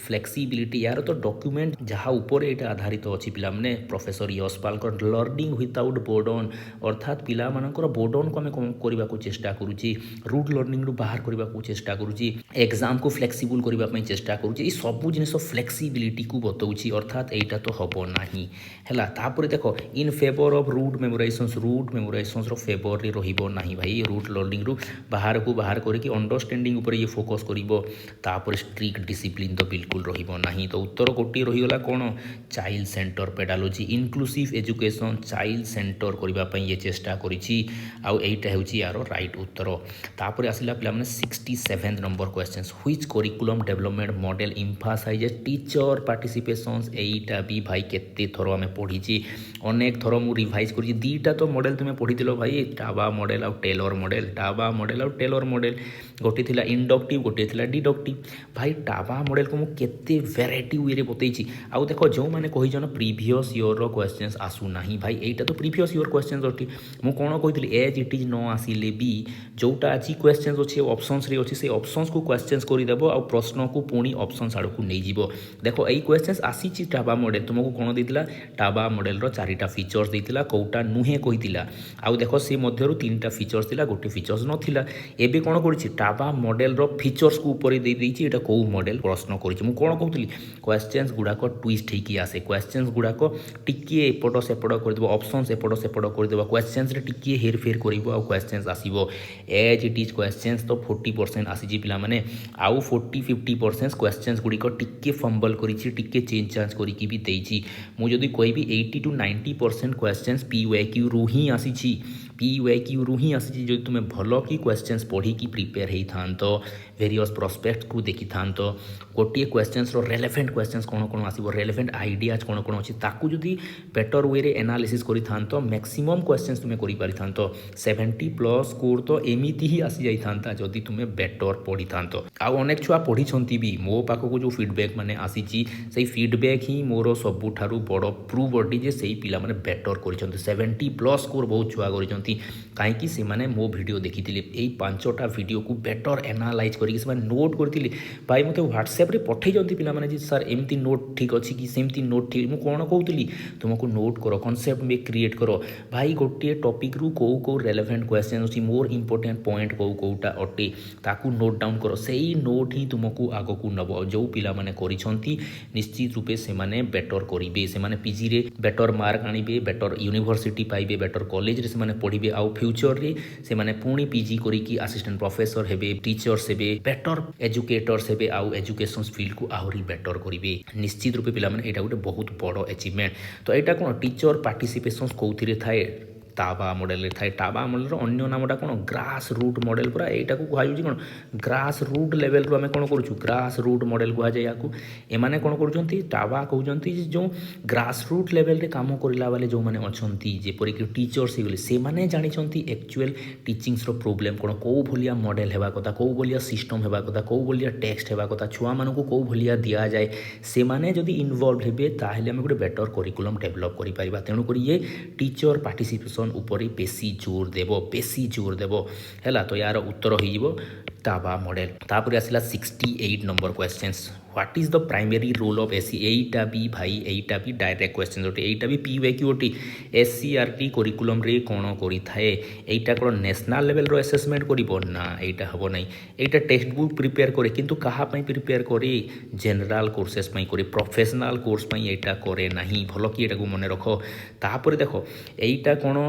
फ्लेक्सिबिलिटी यार तो डॉक्यूमेंट जहा ऊपर एटा आधारित अछि पिला माने प्रोफेसर यशपाल को लर्निंग विदाउट बोर्डन अर्थात पिला मानकर बोर्डन को हम करबा को चेष्टा करूची रूट लर्निंग रु बाहर करबा को चेष्टा करूची एग्जाम को फ्लेक्सिबल करबा पई चेष्टा करूची ई सब जिनिस फ्लेक्सिबिलिटी को बतौची अर्थात एटा तो हबो नाही हैला तापर देखो in favour of rote memorisations रो फेवर रे रहिबो नाही भाई रूट लर्निंग रु बाहर करके अंडरस्टैंडिंग ऊपर ये फोकस करिवो तापर स्ट्रिक्ट डिसिप्लिन तो बिल्कुल रहिबो नाही तो उत्तर कोटी रहिगला कोन child centre pedagogy inclusive education child centre करबा पई ये चेष्टा करिछि आ एटा हेउछि यार राइट उत्तर तापर आसिला पिला माने 67 number questions which curriculum development model emphasise teacher participations एटा भी भाई केते थरो हमें पढिछि अनेक थरो मु रिवाइज करिछि दीटा तो मॉडल तुमे पढिथिलो भाई टाबा मॉडल और टेलर मॉडल गोटे थिला इंडक्टिव गोटे थिला डिडक्टिव भाई टाबा मॉडल को मु केते वेराइटी वे रे बतैछि आ देखो जो माने कहि जन प्रीवियस ईयर रो क्वेश्चंस आसु नाही भाई एटा तो प्रीवियस ईयर क्वेश्चंस अठी मु कोन कहितली एज इट इज नो आसीले भी जोटा अछि क्वेश्चंस अछि ऑप्शंस रे अछि से ऑप्शंस को क्वेश्चंस करि देबो आ प्रश्न को पुणी ऑप्शंस आड़ को नै जीवो देखो एई क्वेश्चंस आसीछि टाबा मॉडल तुमको कोन देतिला टाबा मॉडल रो चारिटा फीचर्स देतिला कोउटा नुहे कहितिला आ देखो से मध्यरु तीनटा फीचर्स थिला गोटे फीचर्स नथिला एबे कोन करिछि टाबा मॉडल रो फीचर्स को ऊपर दे दैछि एटा को मॉडल प्रश्न करिछि मु कोन कहतली क्वेश्चंस गुडा को ट्विस्ट हेकी आसे क्वेश्चंस गुडा को टिके एपड सेपड कर देबो ऑप्शंस एपड सेपड कर देबो क्वेश्चंस रे टिके हेर फेर करिवो आ क्वेश्चंस आसीबो एज इट इज क्वेश्चंस तो 40% आसीजी पिला माने आउ 40-50% क्वेश्चंस गुडी को टिके फंबल करिछि टिके चेंज चांज करी की भी देछि मु जदी कहबी 80-90% क्वेश्चंस पीवाईक्यू रु ही आसीछि पीवाईक्यू रु ही आसीछि जदी तुमे भलो की क्वेश्चंस पढी की प्रिपेयर हेई थांतो वेरियस प्रोस्पेक्ट को देखि थांतो गोटे क्वेश्चंस रो रेलेवेंट क्वेश्चंस कोन कोन आसीबो रेलेवेंट आइडियाज कोन कोन अछि ताकू जदी बेटर वे रे एनालिसिस करि थांतो मैक्सिमम क्वेश्चंस तुमे करि पारि थांतो 70+ स्कोर तो एमिति ही आसी जाई थांता जदी तुमे बेटर पढि थांतो आ अनेक छुआ पढि छंती भी मो पाखो को जो फीडबैक माने आसीची सेही फीडबैक ही मोर सबु थारु बड़ प्रूव अडी जे सेही पिला माने बेटर करि छंती 70+ स्कोर बहुत छुआ करि छंती काहे कि से माने मो वीडियो देखिथिले एई पांचटा वीडियो को बेटर एनालाइज करि से माने नोट करथिले भाई मते व्हाट्सएप रे पठै जंती पिला माने जे सर एमती नोट ठीक अछि कि सेमती नोट ठीक मु कोन कहउतली तुमको नोट करो कांसेप्ट में क्रिएट करो भाई गोटे टॉपिक रु को रेलेवेंट क्वेश्चन अछि मोर इंपोर्टेंट पॉइंट कोउटा अटे ताकू नोट डाउन करो सेही नोट ही तुमको आगो को नबो जो पिला माने करि छंती निश्चित रूपे से माने बेटर करिवे से माने पीजी रे बेटर मार्क आनिबे बेटर यूनिवर्सिटी पाइबे बेटर कॉलेज रे से माने पढिबे आ फ्यूचर रे से माने पुणी पीजी करी की असिस्टेंट प्रोफेसर हेबे टीचर्स हेबे बेटर एजुकेटर्स हेबे आ एजुकेशन फील्ड को आहुरी बेटर करिवे निश्चित रूपे पिला माने एटा गोटे बहुत बड़ अचीवमेंट तो एटा कोन टीचर पार्टिसिपेशन कोउथिरे थाए टाबा मॉडल थाए टाबा मॉडल अन्य नामटा कौन ग्रास रूट मॉडल पूरा यहीटा को कहुच्छी कौन ग्रास रूट लेवल रू आम कौन करूँ ग्रास रूट मॉडल कहुए या एमाने कौन कर टाबा कहते जो ग्रास रूट लेवल रे काम करला बेले जो मैंने अच्छा जेपरिक टीचर्स हो से मैंने जानते एक्चुअल टीचिंग्स प्रोब्लेम कौन कौ भाया मॉडल होगा कथा कौ भाया सिस्टम होगा कथा कौ भाया टेक्स्ट होगा कथा छुआ मानक कौ भाया दि जाए से मैंने जदि इनवल्व हे ताहले आम गोटे बेटर करिकुलम डेभलप कर तेणुक ये टीचर पार्टिसिपेशन उपर बेसी जोर देव है तो यार उत्तर हो टाबा मॉडल तापर आसला 68 number questions what is the primary role of SC एटा भी भाई एटा भी डायरेक्ट क्वेश्चन अटे एटा भी पीवाईक्यू अटे एससीआरटी करिकुलम रे कोन करि थाए एटा कोन नेशनल लेवल रो असेसमेंट करिवो ना एटा हबो नै एटा टेक्स्ट बुक प्रिपेयर करे किंतु कहा पई प्रिपेयर करे जनरल कोर्सेस पई करे प्रोफेशनल कोर्स पई एटा करे नाही भलो कि एटा को मने रखो तापर देखो एटा कोन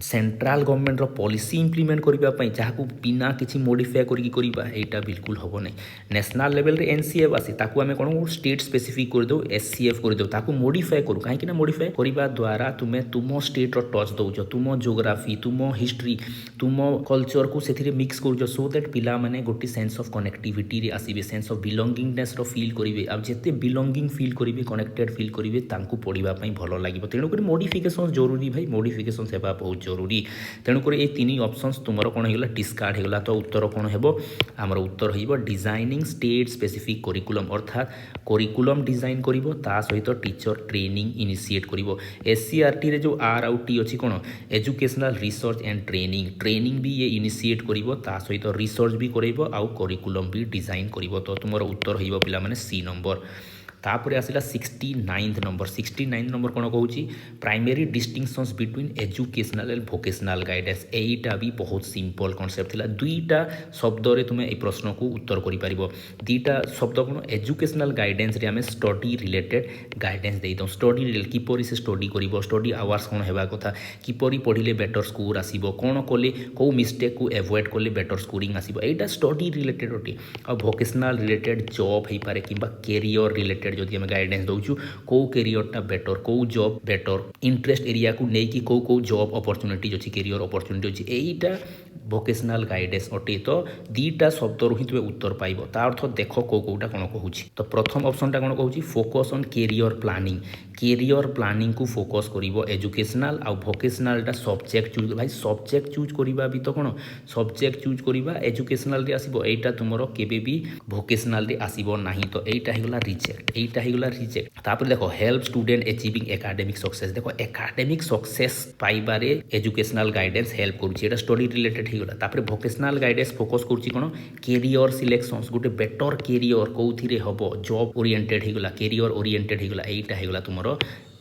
सेंट्रल गवर्नमेंट रो पॉलिसी इंप्लीमेंट करिबा पई जाहाकू बिना किछि मॉडिफाई करिकि करिबा एटा बिल्कुल हबो नै नेशनल लेवल रे एनसीएफ आसी ताकू आमे कोन स्टेट स्पेसिफिक कर दो एससीएफ कर दो ताकू मॉडिफाई करू काहे ना मॉडिफाई करिबा द्वारा तुमे तुम स्टेट रो टच दउजो तुम ज्योग्राफी तुम हिस्ट्री तुम कल्चर को सेथिरे मिक्स करजो सो दैट पिला माने गोटी सेंस ऑफ कनेक्टिविटी रे आसीबे सेंस ऑफ बिलोंगिंगनेस रो फील करिवे अब जेते बिलोंगिंग फील करिवे कनेक्टेड फील करिवे तांकू पढिबा पई भलो लागिबो तेणु करी मॉडिफिकेशन जरूरी भाई मॉडिफिकेशन सेवा बहुत जरूरी तेणु करी ए तीन ऑप्शंस तुमरो कोन हेगला डिस्कार्ड हेगला तो उत्तर कोन हेबो हमर उत्तर होइबो डिजाइनिंग स्टेट स्पेसिफिक करिकुलम अर्थात करिकुलम डिजाइन करिवो ता सहित टीचर ट्रेनिंग इनिशिएट करिवो एससीआरटी रे जो आर आउ टी अछि कोन एजुकेशनल रिसर्च एंड ट्रेनिंग भी ये इनिशिएट करिवो ता सहित रिसर्च भी करिवो आउ करिकुलम भी डिजाइन करिवो तो तुमर उत्तर होइबो पिला माने सी नंबर तापर आसला 69 नंबर कौन कहूँ primary distinctions between educational and vocational guidance एटा भी बहुत सिंपल कॉन्सेप्ट थिला दुईटा शब्द रे तुमे ए प्रश्न को उत्तर करि परिबो दुईटा शब्द कौन एजुकेशनल गाइडेंस रे आमे स्टडी रिलेटेड गाइडेंस देई दो स्टडी रिलेटेड किपरि से स्टडी करिवो स्टडी आवर्स कौन हेबा कथा किपरि पढिले बेटर स्कोर आसीबो कौन कले को मिस्टेक को एवॉइड कले बेटर स्कोरिंग आसीबो एटा स्टडी रिलेटेड ओटी आ भोकेशनल रिलेटेड जॉब हे पारे किबा कैरियर रिलेटेड जदि आम गाइडेंस दउछु को कैरियरटा बेटर को जॉब बेटर इंटरेस्ट एरिया को लेकिन को जॉब अपॉर्चुनिटी अच्छी कैरियर अपॉर्चुनिटी अच्छी एटा भोकेशनल गाइडेंस अटे तो दीटा शब्द रु ही तुम उत्तर पाइब ता अर्थ देख कौटा कौन कहूँ तो प्रथम ऑप्शनटा कौन कहूँ फोकस ऑन कैरियर प्लानिंग को फोकस करिवो एजुकेशनल आउ भोकेशनलटा सब्जेक्ट चूज भाई सब्जेक्ट चूज करिबा भी तो कौन सब्जेक्ट चूज करिबा एजुकेशनल रे आसीबो एटा तुमरो केबे भी भोकेशनल रे आसीबो नाही तो एटा हिगला रिजेक्ट तापर देखो help student achieving academic success देखो एकेडमिक सक्सेस पाइबारे एजुकेशनल गाइडेंस हेल्प करूची एटा स्टडी रिलेटेड हिगला तापर भोकेशनल गाइडेंस फोकस करूची कोन कैरियर सिलेक्शंस गोटे बेटर कैरियर कोउथिरे हबो जॉब ओरिएंटेड हिगला कैरियर ओरिएंटेड हिगला एटा हिगला तुमरो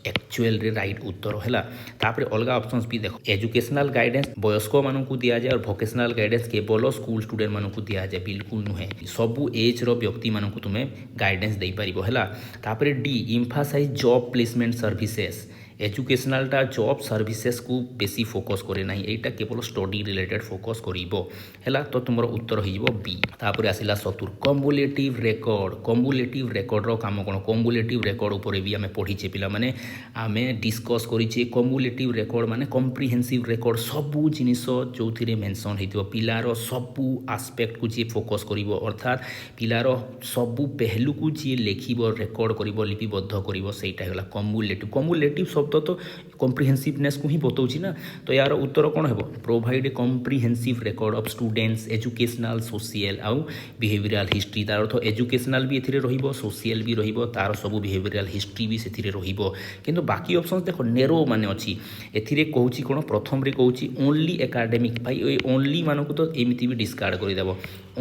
एक्चुअल रे राइट उत्तर है तापर अलग ऑप्शंस भी देखो एजुकेशनल गाइडेंस वयस्क मानू दि जाए और भोकेशनल गाइडेंस केवल स्कूल स्टूडेंट मानू दि जाए बिल्कुल नुहे सबू एज रो व्यक्ति मानू तुम्हें गाइडेंस दे पारिबो है तापर D emphasise job placement services एजुकेशनलटा जॉब सर्विसेस को बेसी फोकस करे ना एटा केवल स्टडी रिलेटेड फोकस करिवो हैला तो तुमरो उत्तर होइबो बी तापर आसिला सतुर कम्युलेटिव रेकॉर्ड रो काम कोन कम्युलेटिव रेकॉर्ड ऊपर भी हमें पढिचे पिला माने हमें डिस्कस करिचे कम्युलेटिव रेकॉर्ड माने कॉम्प्रिहेंसिव रेकॉर्ड सबु जिनिस जोथिरे मेंशन हेतिबो पिलारो सबु एस्पेक्ट को जे फोकस करिवो अर्थात पिलारो सबु पहलू को जे लेखिबो रेकॉर्ड करिवो लिपिबद्ध करिवो सेटा होला कम्युलेटिव शब्द तो कॉम्प्रिहेंसिवनेस को ही बताऊँ ना तो यार उत्तर कौन है provide a comprehensive record of students educational social आउ बिहेवियरल हिस्ट्री तार अर्थ एजुकेशनल भी एथिरे रहिबो सोशियल भी रहिबो तार सब बिहेवियरल हिस्ट्री भी सेथिरे रहिबो किंतु बाकी ऑप्शंस देखो नेरो माने अछि एथिरे कहूची कोन प्रथम रे कहूची ओनली एकेडमिक भाई ए ओनली मानको तो एमिति भी डिस्कार्ड करि देबो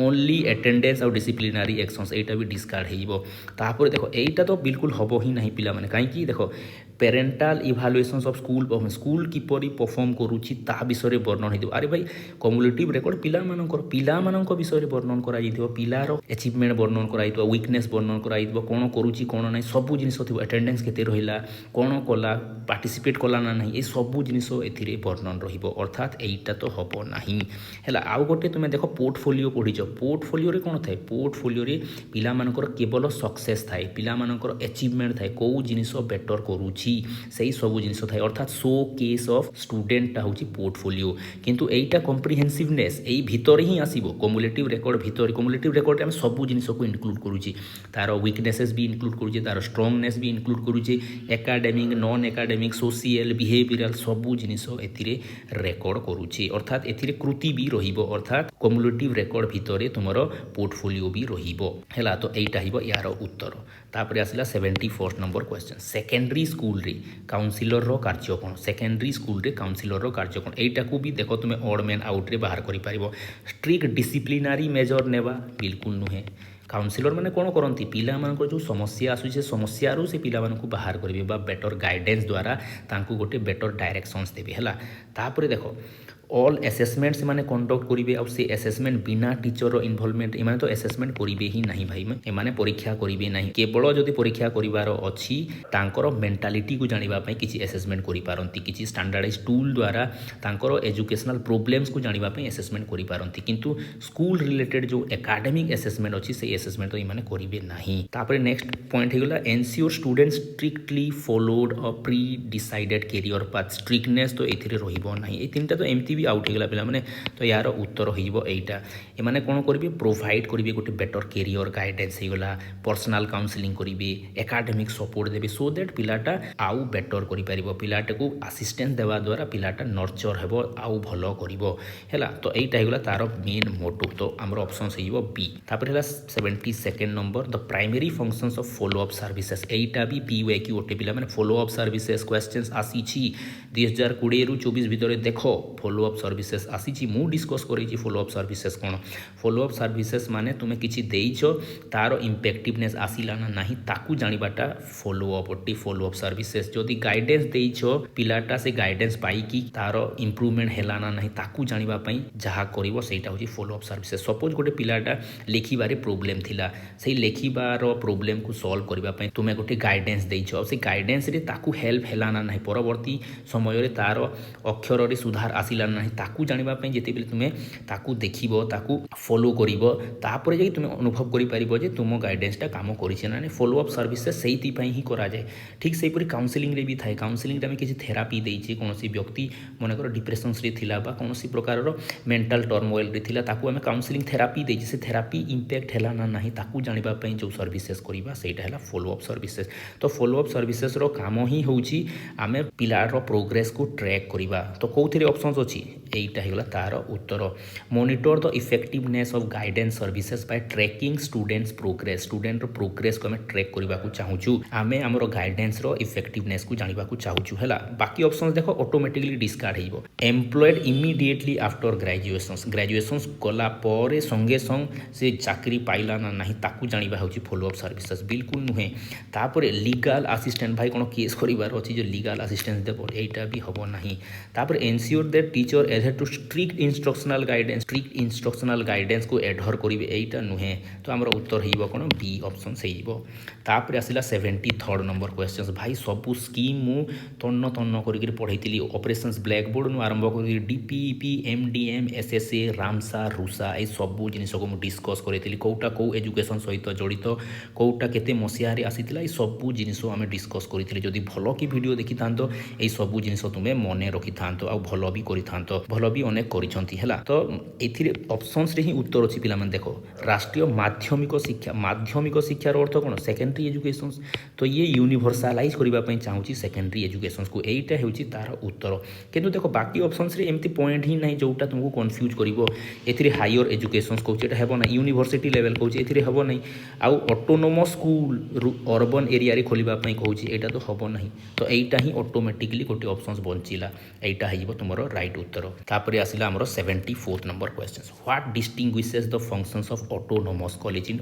ओनली अटेंडेंस और डिसिप्लिनरी एक्शंस एटा भी डिस्कार्ड हेइबो तापर देखो एटा तो बिल्कुल हबो ही नहीं पिला माने काहे कि देखो parental evaluations of school performance school किपरि परफॉर्म करूची ता विषय वर्णन हेदिबो अरे भाई कम्युलेटिव रेकॉर्ड पिला मानकर विषय वर्णन करा जइथिबो पिलार अचीवमेंट वर्णन करा जइथिबो वीकनेस वर्णन करा जइथिबो कोन करूची कोन नै सब जिनिस थिबो अटेंडेंस केते रहिला कोन कला पार्टिसिपेट कला ना नहीं ए सब जिनिस एथिरे वर्णन रहिबो अर्थात एइटा तो हबो नाही हैला आउ गोटे तुमे देखो पोर्टफोलियो पढिचो पोर्टफोलियो रे कोन थाए पोर्टफोलियो रे पिला मानकर केवल सक्सेस थाए पिला मानकर अचीवमेंट थाए को जिनिस बेटर करूची अच्छी से सब जिन थाए अर्थात शो केस ऑफ स्टूडेंटा हूँ पोर्टफोलियो किंतु एटा कम्प्रिहेन्सिवनेस यही भितर ही आसो कम्युलेटिव रेकर्ड भितर कम्युलेटिव रेकर्ड आम सब जिन को इनक्लूड करुचे तार वीकनेसेस भी इनक्लूड करुचे तार स्ट्रंगनेस भी इनक्लूड करुचे academic non academic social behavioural सबू जिनिस एथिरे रेकर्ड करुचे अर्थात एथिरे कृति भी रहिबो अर्थात कम्युलेटिव रेकर्ड भितर तुमर पोर्टफोलियो भी रहिबो हैला तो एटा हिबो यार उत्तर तापर आसला 74 नंबर क्वेश्चन सेकेंडरी स्कूल रे काउंसिलर रो कार्य कोन सेकेंडरी स्कूल रे काउंसिलर रो कार्य कोन एटा को भी देखो तुमे ऑड मैन आउट रे बाहर करि पारिबो स्ट्रिक्ट डिसिप्लिनरी मेजर नेबा बिल्कुल नुहे काउंसिलर मैंने कौन करती पिला मानक जो समस्या आसूँ से समस्यारू से पिला मानक बाहर करेंगे बेटर गाइडेंस द्वारा तांकु गोटे बेटर डायरेक्शंस देवे है तापर देखो ऑल एसेसमेंट से माने कंडक्ट करेंगे और से एसेसमेंट बिना टीचर इनवॉल्वमेंट एमाने तो एसेसमेंट करेंगे ही नहीं भाई एमाने परीक्षा करेंगे नहीं केवल जदि परीक्षा करिवार अछि तांकर मेंटालिटी को जानिबा पई किछि एसेसमेंट करि पारंती किछि स्टैंडर्डाइज टूल द्वारा तांकर एजुकेशनल प्रोब्लेम्स को जानिबा पई एसेसमेंट करि पारंती किंतु स्कूल रिलेटेड जो एकेडमिक एसेसमेंट अछि से एसेसमेंट तो इमाने करिवे नहीं तापर नेक्स्ट पॉइंट हेगला ensure student strictly followed a predecided career path strictness तो एथिरे रहिबो नहीं ए तीनटा तो एमती आउट होगा पे मैंने तो यार उत्तर होईटा एमाने कौन करेंगे प्रोवाइड करेंगे गोटे बेटर कैरियर गाइडेंस होगा पर्सनाल काउंसलिंग करेंगे एकाडेमिक सपोर्ट देवे सो दैट पिलाटा आउ बेटर कर पिलाटा को असिस्टेंस देवा द्वारा पिलाटा नर्चर हेब आउ भल कर तो यहीटा होगा तार मेन मोटो तो आम ऑप्शन हो बी तापर है 72 number the primary functions of follow up services एटा भी पी वे कि गोटे पिला फॉलो अप सर्विसेस क्वेश्चंस आसी 2020 ରୁ 24 भितर देख फॉलो अप सर्विसेस आसी मु डिस्कस करी फॉलो अप सर्विसेस कौन फॉलो अप सर्विसेस माने तुमे किछि देइछ तार इम्पैक्टिवनेस आसिला ना नाही ताकू जानिबाटा फॉलो अप ओटी फॉलो अप सर्विसेस जदि गाइडेंस देइछ पिलाटा से गाइडेंस पाई कि तार इंप्रूवमेंट हैला ना नाही ताकू जानिबा पई जहा करिवो सेटा होची फॉलो अप सर्विसेस सपोज गोटे पिलाटा लेखिबारे प्रॉब्लम थिला सेही लेखिबार प्रॉब्लम को सॉल्व करिबा पई तुमे गोटे गाइडेंस देइछ से गाइडेंस रे ताकू हेल्प हैला ना नाही परवर्ती समय रे तार अक्षर रे सुधार आसिला ना ताकू जानिबा पई जेते बेले तुमे ताकू देखिबो ताकू फॉलो करिवो तापर जे तुमे अनुभव करि परिबो जे तुमो गाइडेंसटा काम करिছে ना फॉलो अप सर्विसेस सेही पई ही करा जाय ठीक सेही परि काउंसलिंग रे भी थाए काउंसलिंग रे हम किछि थेरापी देइछि कोनोसी व्यक्ति मनकर डिप्रेशन रे थिला बा कोनोसी प्रकार रो मेंटल टर्मोइल रे थिला ताकू हम काउंसलिंग थेरापी देइछि से थेरापी इंपैक्ट हैला ना नाही ताकू जानिबा पई जो सर्विसेस करिबा सेटा हैला फॉलो अप सर्विसेस तो फॉलो अप सर्विसेस रो काम ही होउछि आमे पिलार रो प्रोग्रेस को ट्रैक करिबा तो कोउथिरे ऑप्शंस अछि एटा हेगला तार उत्तर monitor the effectiveness of guidance services by tracking students progress student रो प्रोग्रेस को हमें ट्रैक करबा को चाहूछु आमे हमरो गाइडेंस रो इफेक्टिवनेस को जानिबा को चाहूछु हैला बाकी ऑप्शंस देखो ऑटोमेटिकली डिस्कार्ड हेइबो एम्प्लॉयड इमीडिएटली आफ्टर ग्रेजुएशंस कला परे संगे संग से चाकरी पाइला ना नाही ताकू जानिबा होची फॉलो अप सर्विसेस बिल्कुल नुहे तापर लीगल असिस्टेंट भाई कोन केस करिवार अछि जो लीगल असिस्टेंस देबो एटा भी हबो नाही तापर ensure that teacher adhere to strict instructional guidance को एडहर करिवे एटा नुहे तो हमर उत्तर हेइबो कोन बी ऑप्शन से हेइबो तापर आसिला 73 नंबर क्वेश्चंस भाई सबु स्कीम मु तन्न करिक पढैतिली ऑपरेशंस ब्लैक बोर्ड नु आरंभ करि DPP MDM SSA Ramsa RUSA ए सबु जिनिस को मु डिस्कस करैतिली कोउटा को एजुकेशन सहित जड़ित कोउटा केते मसिया रे आसीतिला ए सबु जिनिस आमे डिस्कस करितिली जदि भलो की वीडियो देखि थांतो ए सबु जिनिस तुमे मने रखि थांतो आ भलो भी करि थांतो भलो भी अनेक करिसंती हैला तो एथिरे ऑप्शंस रे ही उत्तर अछि पिला मन देखो राष्ट्रीय माध्यमिक शिक्षा रो अर्थ कोन सेकेंडरी एजुकेशन तो ये यूनिवर्सलाइज करिबा पई चाहूची सेकेंडरी एजुकेशन को एटा हेउची तार उत्तर किंतु देखो बाकी ऑप्शंस रे एम्ति पॉइंट ही नहीं जोटा तुमको कंफ्यूज करिवो एथिरे हायर एजुकेशन को एटा हेबो ना यूनिवर्सिटी लेवल को एथिरे हेबो नहीं आ ऑटोनोमस स्कूल अर्बन एरिया रे खोलिबा पई कहूची एटा तो हेबो नहीं तो एटा ही ऑटोमेटिकली गोटे ऑप्शंस बंचिला एटा हेइबो तुमरो राइट उत्तर तापर आसिला हमरो 74 number question what distinguishes the functions of autonomous college in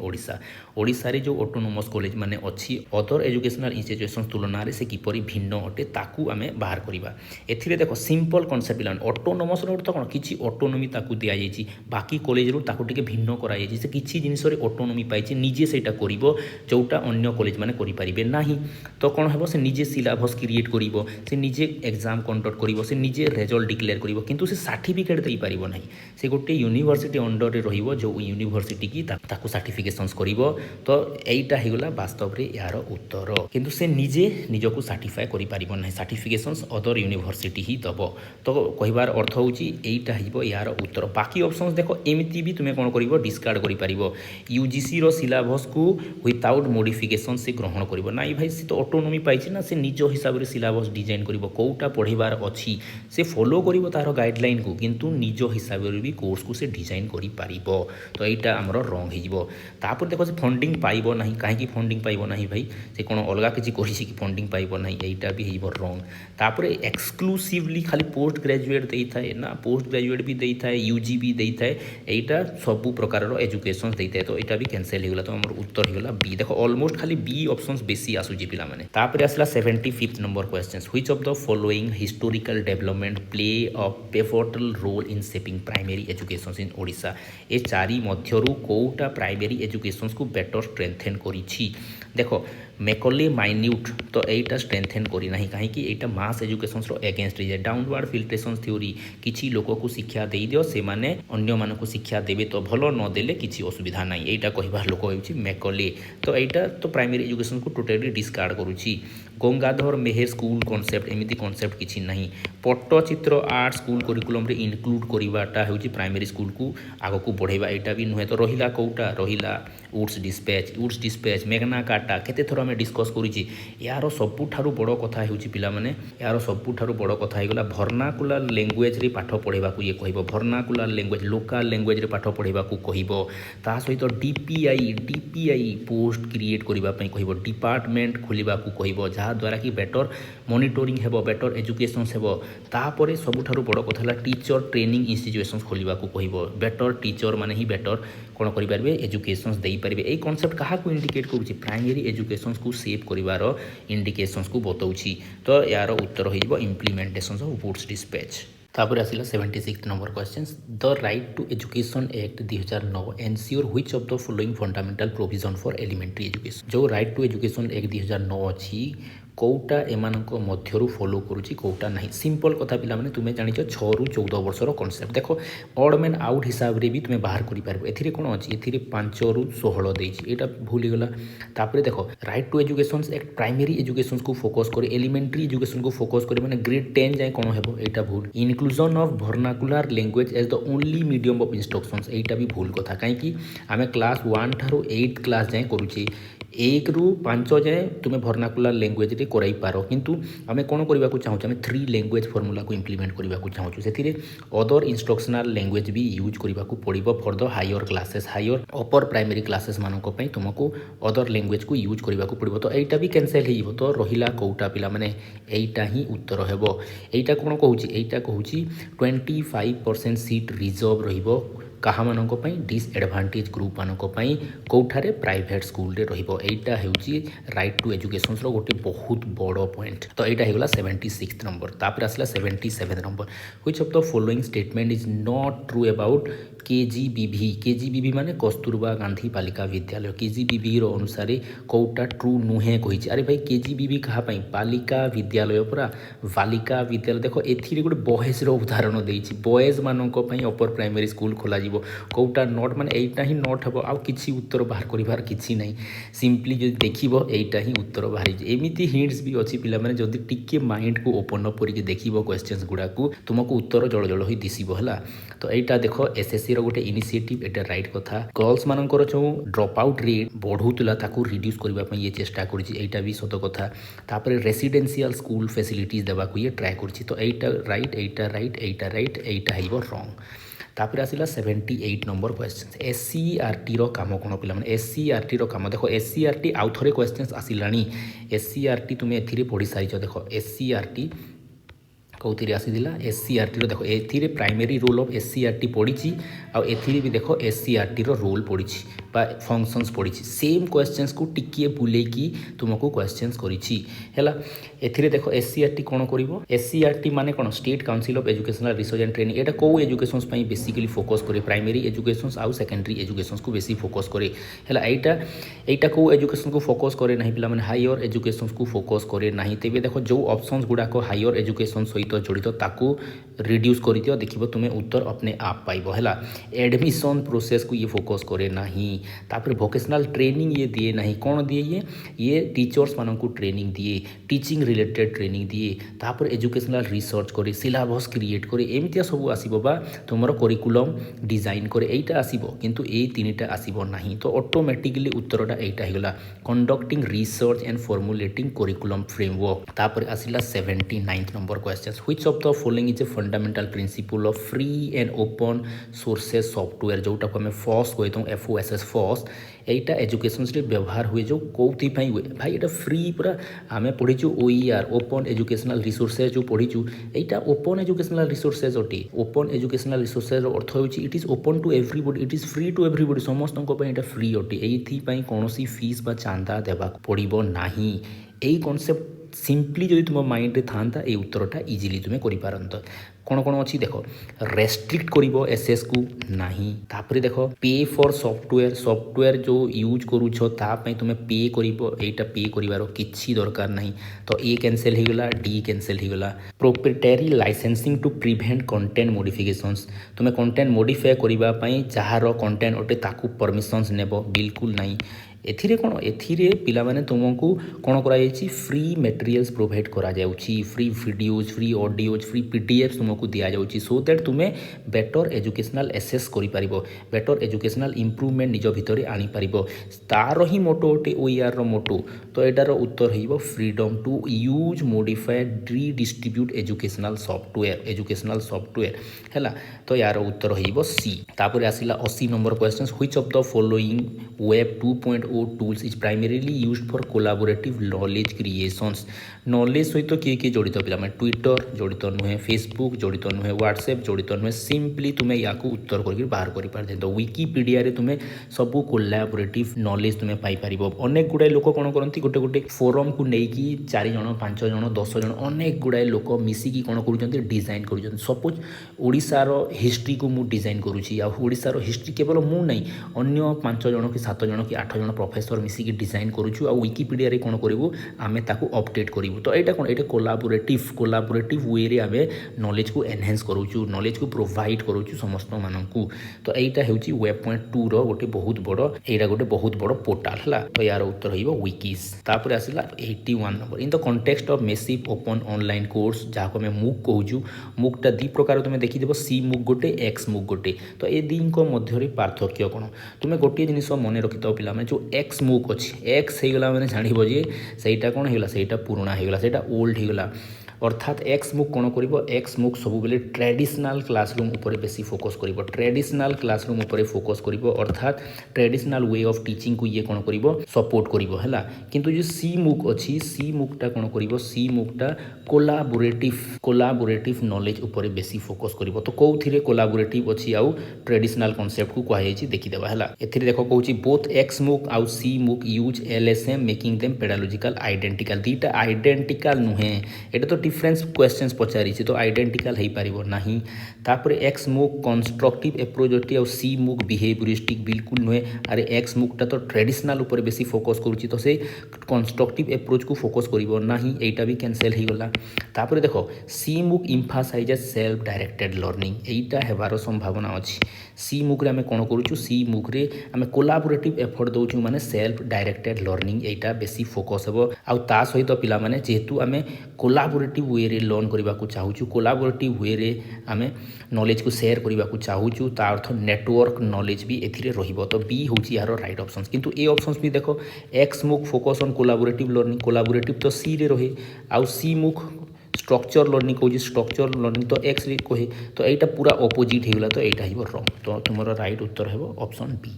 Odisha रे जो ऑटोनोमस कॉलेज माने अछि अदर एजुकेशनल इंस्टीट्यूशन तुलना रे से किपरि भिन्न अटे ताकू आमे बाहर करिबा एथिरे देखो सिंपल कांसेप्ट लान ऑटोनोमस रो अर्थ कोन किछि ऑटोनोमी ताकू दिया जायछि बाकी कॉलेज रो ताकू टिके भिन्न करा जायछि से किछि जिनिस रे ऑटोनोमी पाइछि निजे सेटा करिवो जोटा अन्य कॉलेज माने करि परिबे नाही तो कोन हेबो से निजे सिलेबस क्रिएट करिवो से निजे एग्जाम कंडक्ट करिवो से निजे रिजल्ट डिक्लेयर करिवो किंतु से सर्टिफिकेट दे पारिबो नहीं से गोटे यूनिवर्सिटी अंडर रे रहिबो जो यूनिवर्सिटी की ताकू सर्टिफिकेशंस करिवो तो एटा हेगला वास्तव रे यार उत्तर किंतु से निजे निजको सर्टिफाई करि पारिबो नहीं सर्टिफिकेशंस अदर यूनिवर्सिटी ही दबो तो कहिबार अर्थ होउची एटा हिबो यार उत्तर बाकी ऑप्शंस देखो एमिति भी तुमे कोन करिवो डिस्कार्ड करि पारिबो यूजीसी रो सिलेबस को विदाउट मॉडिफिकेशन से ग्रहण करिवो नाइ भाई से तो ऑटोनोमी पाइछि ना से निज हिसाब रे सिलेबस डिजाइन करिवो कोउटा पढिबार अछि से फॉलो करिवो तार गाइडलाइन को किंतु निज हिसाब रे भी कोर्स को से डिजाइन करि पारिबो तो एटा हमरो रॉन्ग हिजबो तापर देखो से फंडिंग पाइबो नहीं काहे कि फंडिंग पाइबो नहीं भाई से कोन अलगा किछि करिछि कि फंडिंग पाइबो नहीं एटा भी हिजबो रॉन्ग तापर एक्सक्लूसिवली खाली पोस्ट ग्रेजुएट देई थाए ना पोस्ट ग्रेजुएट भी देई थाए यूजी भी देई थाए एटा सब प्रकार रो एजुकेशन देई थाए तो एटा भी कैंसिल हिगला तो हमर उत्तर हिगला बी देखो ऑलमोस्ट खाली बी ऑप्शंस बेसी आसुजी पिला माने तापर आसला 75th number questions which of the following historical development play a pivotal role in shaping primary education in Odisha ए चारि मध्यरु कोउटा प्राइमरी एजुकेशन को बेटर स्ट्रेंथेन करिछि देखो मैकले माइन्यूट तो एटा स्ट्रेंथेन करी नहीं कहीं कि एटा मास एजुकेशन रो अगेंस्ट रे डाउनवर्ड फिल्ट्रेशन थ्योरी किछि लोक को शिक्षा देई दियो से माने अन्य मान को शिक्षा देबे तो भलो न देले किछि असुविधा नहीं एटा कहिबार लोक होउछि मैकले तो एटा तो प्राइमरी एजुकेशन को टोटली डिस्कार्ड करूछि गंगाधर मेहर स्कूल कॉन्सेप्ट एमिति कॉन्सेप्ट किछि नहीं पट्टचित्र आर्ट स्कूल करिकुलम रे इंक्लूड करिवाटा होउछि प्राइमरी स्कूल को आगो को बढ़ेबा एटा भी नुहे तो रहिला कोउटा रहिला वुड्स डिस्पैच मेघना काटा केते थोर आम डिस्कस करूची यार सबुठारु बड़ कथा होउछि पिला माने यार सबुठारु बड़ कथा हेगला भर्नाकुलर लैंग्वेज रे पाठ पढेबा को ये कहिबो भर्नाकुलर लैंग्वेज लोकल लैंग्वेज रे पाठ पढेबा को कहिबो ता सहित डीपीआई पोस्ट क्रिएट करिबा पई कहिबो डिपार्टमेंट खोलिबा को कहिबो जहा द्वारा कि बेटर मॉनिटरिंग हेबो बेटर एजुकेशन हेबो तापरे सबुठारु बड़ कथा हला टीचर ट्रेनिंग इंस्टीट्यूशंस खोलिबा को कहिबो बेटर टीचर माने ही बेटर कोन करि परबे एजुकेशंस देई परबे ए कांसेप्ट कहा को इंडिकेट करूची प्राइमरी एजुकेशंस को सेव करिवार इंडिकेशंस को बतौची तो यार उत्तर होइबो इम्प्लीमेंटेशन ऑफ वुड्स डिस्पैच तापर आसिला 76th number questions the right to education act 2009 ensure which of the following fundamental provision for elementary education जो राइट टू एजुकेशन एक्ट 2009 अछि कोउटा एमानक मध्यरु फॉलो करूची कोउटा नहीं सिंपल कथा पिला माने तुमे जानिछ 6 रु 14 वर्षर कांसेप्ट देखो ऑड मैन आउट हिसाब रे भी तुमे बाहर करि पारबो एथिरे कोन अछि एथिरे 5 रु 16 देछि एटा भूल गला तापरे देखो राइट टू एजुकेशन एक प्राइमरी एजुकेशन को फोकस करे एलिमेंटरी एजुकेशन को फोकस करे माने ग्रेड 10 जाय कोन हेबो एटा भूल inclusion of vernacular language as the only medium of instructions एटा भी भूल कथा काहे कि आमे क्लास 1 थारो 8 क्लास जाय करूची 1 रु 5 जाए तुम्हें वर्नाकुलर लैंग्वेज रे कराई पारो किंतु आमे कोन करबा को चाहू आमे 3 लैंग्वेज फार्मूला को इंप्लीमेंट करबा को चाहू सेथिरे अदर इंस्ट्रक्शनल लैंग्वेज भी यूज करबा को पड़िबो for the higher classes higher upper primary classes मानको पई तुमको अदर लैंग्वेज को यूज करबा को पड़िबो तो एटा भी कैंसिल हेइबो तो रहिला कोउटा पिला माने एटा ही उत्तर हेबो एटा कोन कहूची एटा कहूची 25% सीट रिजर्व रहिबो कहा मानक पई डिसएडवांटेज ग्रुप मानक पई कोठारे प्राइवेट स्कूल रे रहिबो एटा हेउची राइट टू एजुकेशन रो गोटे बहुत बड़ पॉइंट तो एटा हेगला 76th नंबर तापर आसला 77 number which of the following statement is not true about KGBV माने कस्तूरबा गांधी बालिका विद्यालय केजीबीवी रो अनुसार कोटा ट्रू नुहे कहिछि अरे भाई केजीबीवी कहा पई बालिका विद्यालय पूरा बालिका विद्यालय देखो एथिरे गोटे बॉयज रो उदाहरण देछि बॉयज मानक पई अपर प्राइमरी स्कूल खोला जीवो कोटा नॉट माने एटा ही नॉट हबो आ किछि उत्तर बाहर करिवार किछि नै सिंपली जो देखिबो एटा ही उत्तर बाहर जे एमिति हिंट्स भी अछि पिला माने जदी टिके माइंड को ओपन अप करिके देखिबो क्वेश्चंस गुडा को तुमको उत्तर जळ जळ होई दिसिबो हला तो एटा देखो एसएससी रो गोटे इनिशिएटिव एटा राइट कथा गर्ल्स मानकर जो ड्रॉप आउट रेट बढ़ुतला ताकू रिड्यूस करबा पई ये चेष्टा करछि एटा भी सत कथा तापर रेसिडेंशियल स्कूल फैसिलिटीज देबा को ये ट्राई करछि तो एटा राइट एटा हेइबो रॉन्ग तापर आसिला 78 नंबर क्वेश्चन एससीईआरटी रो काम कोन पिला माने एससीईआरटी रो काम देखो एससीईआरटी आउ थरे क्वेश्चंस आसिलानी एससीईआरटी तुमे एथिरे पढी सारिछो देखो एससीईआरटी कौथिरे आसीला एससीईआरटी रो देखो एथिरे प्राइमरी रोल ऑफ एससीईआरटी पढिछि आ एथिरे भी देखो एससीईआरटी रो रोल पढिछि बा फंक्शंस पढिछि सेम क्वेश्चंस को टिकिए बुले की तुमको क्वेश्चंस करिछि हैला एथिरे देखो एससीईआरटी कोन करिवो एससीईआरटी माने कोन state council of educational research and training एटा को एजुकेशंस पई बेसिकली फोकस करे प्राइमरी एजुकेशंस आ सेकेंडरी एजुकेशंस को बेसी फोकस करे हैला एटा को एजुकेशन को फोकस करे नाही पिला माने हायर एजुकेशंस को फोकस करे नाही तेबे देखो जो ऑप्शंस गुडा को हायर एजुकेशन सहित जड़ित ताकू रिड्यूस कर दियो देखिबो तुम्हें उत्तर अपने आप पाइबो हैला। एडमिशन प्रोसेस को ये फोकस करे नहीं। तापर वोकेशनल ट्रेनिंग ये दिए नहीं। कौन दिए ये टीचर्स मानक ट्रेनिंग दिए, टीचिंग रिलेटेड ट्रेनिंग दिए। तापर एजुकेशनल रिसर्च करे, सिलेबस क्रिएट करे, एमतिया सब आसीबो बा तुमर करिकुलम डिजाइन करे एटा आसीबो, किंतु ए तीनटा आसीबो नहीं। तो ऑटोमेटिकली उत्तरटा एटा हिगला conducting research and formulating curriculum framework. तापर आसिला 79th number question, which of the following is a fundamental principle of free and open sources software, जोटा को हमें फॉस कहता हूँ, FOSS फॉस। एटा एजुकेशन से व्यवहार हुए जो कौथि हुए भाई एटा फ्री पूरा आम पढ़ीचु OER ओपन एजुकेशनल रिसोर्सेज जो पढ़ीचु एटा ओपन एजुकेशनल रिसोर्सेज अटे। ओपन एजुकेशनल रिसोर्सेज अर्थ होची it is open to everybody, it is free to everybody, समस्त एटा फ्री अटे। एइथि कौनसी फीस बा चांदा देवा पड़िबो नाही। एई कॉन्सेप्ट सिंपली जदि तुम माइंड रे थांता ए उत्तरटा इजिली तुम्हें करि पारंत। कौन कौन अच्छी देख, रेस्ट्रिक्ट करिवो एसएस को नहीं। तापर देख पे फॉर सॉफ्टवेयर, सॉफ्टवेयर जो यूज करूछ तापई तुम्हें पे करिवो, एटा पे करिवार किछि दरकार नहीं। तो ए कैंसिल हो गला, डी कैंसिल हो गला। Proprietary licensing to prevent content modifications, तुम्हें कंटेंट मॉडिफाई करिबा पई जार कंटेंट अटे ताकू परमिशंस नेबो बिल्कुल नहीं। एथिरे कौन एथिरे पिला माने तुमको कौन कराई फ्री मटेरियल्स प्रोवाइड करा जाउची, free videos, free audios, free PDF तुमको दिया जाउची, सो दैट तुम्हें बेटर एजुकेशनल एसेस करि पारिबो, बेटर एजुकेशनल इंप्रूवमेंट निज भितर आनी पारिबो। तार ही मोटो अटे OER रो मोटो। तो एटार उत्तर होइबो freedom to use modified redistribute educational software हैला। तो यार उत्तर होइबो सी। तापर आसिला 80 number question, which of the following web 2.0 tools is primarily used for collaborative knowledge creations. Knowledge सहित किए किए जड़ित पिला मैं ट्विटर जड़ित नुहे, फेसबुक जड़ित नुहे, व्हाट्सएप जड़ित नुहे। सिंपली तुम्हें या उत्तर करके बाहर कर पारे। तो विकिपीडिया रे तुम्हें सब कोलाबोरेटिव नॉलेज तुम्हें पाई परिबो। अनेक गुड़ाए लोक कौन करती गोटे गोटे फोरम को लेकिन 4 जन 5 जन 10 जन अनेक गुड़ाए लोक मिसिकी कौन कर डिजाइन कर। सपोज ओडिशार हिस्ट्री को मु डिजाइन करुँची, ओडिशार हिस्ट्री केवल मु नहीं अन्य 5 जन कि 7 जन कि 8 जन प्रोफेसर मिसिकी डिजाइन करुछु। आ विकिपीडिया रे कौन करूँ आम ताकू अपडेट करूँ। तो यहाँ कौन ये कोलाबोरेटिव वे रे आम नॉलेज को एनहांस करुछु, नॉलेज को प्रोवाइड करुछु समस्त मानकू। तो यहाँ हूँ Web.2 रो गोटे बहुत बड़ यहाँ गोटे बहुत बड़ पोर्टाल है। तो यार उत्तर हो विकीज। तापर आसला 81 number, in the context of massive open online course जहाँ को मूक कहूँ। मूकटा 2 प्रकार तुम्हें देखीदेव, सी मूक गोटे, एक्स मूक गोटे। तो ये दीक मध्य पार्थक्य कौन तुम्हें गोटे जिनिस मन रखिथ पिला जो एक्स मूक अच्छी, एक्स होगा मैंने जान जे सहीटा कौन होगा, सहीटा पुराना होगा, सहीटा ओल्ड होगा। अर्थात एक्स मुक कौन कर, एक्स मुक सब बेले ट्रेडिशनल क्लासरूम उपर बेसी फोकस कर, ट्रेडिशनल क्लासरूम उपर फोकस कर। अर्थात ट्रेडिशनल वे ऑफ टीचिंग को ये कौन कर सपोर्ट कर। किंतु जो सी मुक अच्छी, सी मुकटा कौन कर, सी मुकटा कोलाबोरेटिव नॉलेज उपर बेसी फोकस कर। तो कौन कोलाबोरेटिव अच्छी आउ ट्रेडिशनल कॉन्सेप्ट को कहुई देखीदेवा है। एथिरे देख कहूँ बोथ एक्स मुक आउ सी MOOC use LSM making them pedagogical identical. दुईटा आइडेंटिकल नुहे, एटा तो डिफरेंस क्वेश्चंस पचारि तो आइडेंटिकल हो पारिबो नहीं। तापर एक्स मुक कंस्ट्रक्टिव एप्रोच अटी और सी मुक बिहेवियरिस्टिक बिल्कुल नुहे। अरे एक्स मुकटा तो ट्रेडिशनल उपर बेसी फोकस करुच्ची, तो से कंस्ट्रक्टिव एप्रोच को फोकस करिबो नहीं, एटा भी कैंसिल हो गला। तापर देखो सी मुक इम्फासाइज सेल्फ डायरेक्टेड लर्निंग, एटा हेबार संभावना अच्छी। सी मुक रे आमे कोन करूछु, सी मुक रे आमे कोलाबोरेटिव एफर्ट दउछु माने सेल्फ डायरेक्टेड लर्निंग एटा बेसी फोकस हेबो। आउ ता सहित पिला माने जेहेतु आमे कोलाबोरेटिव वे रे लर्न करबा को चाहूछु, कोलाबोरेटिव वे रे आमे नॉलेज को शेयर करबा को चाहूछु, ता अर्थ नेटवर्क नॉलेज भी एथिरे रहिबो। तो बी होची यार राइट ऑप्शंस। किंतु ए ऑप्शंस भी देखो एक्स मुक focus on collaborative learning, collaborative तो सी रे रहे। आउ सी मुक स्ट्रक्चर लर्निंग कहूँ, स्ट्रक्चर लर्निंग तो एक्स रे कहे। तो यहाँ पूरा अपोजिट होगा, तो यहाँ हो रंग। तो तुम राइट उत्तर हो ऑप्शन बी।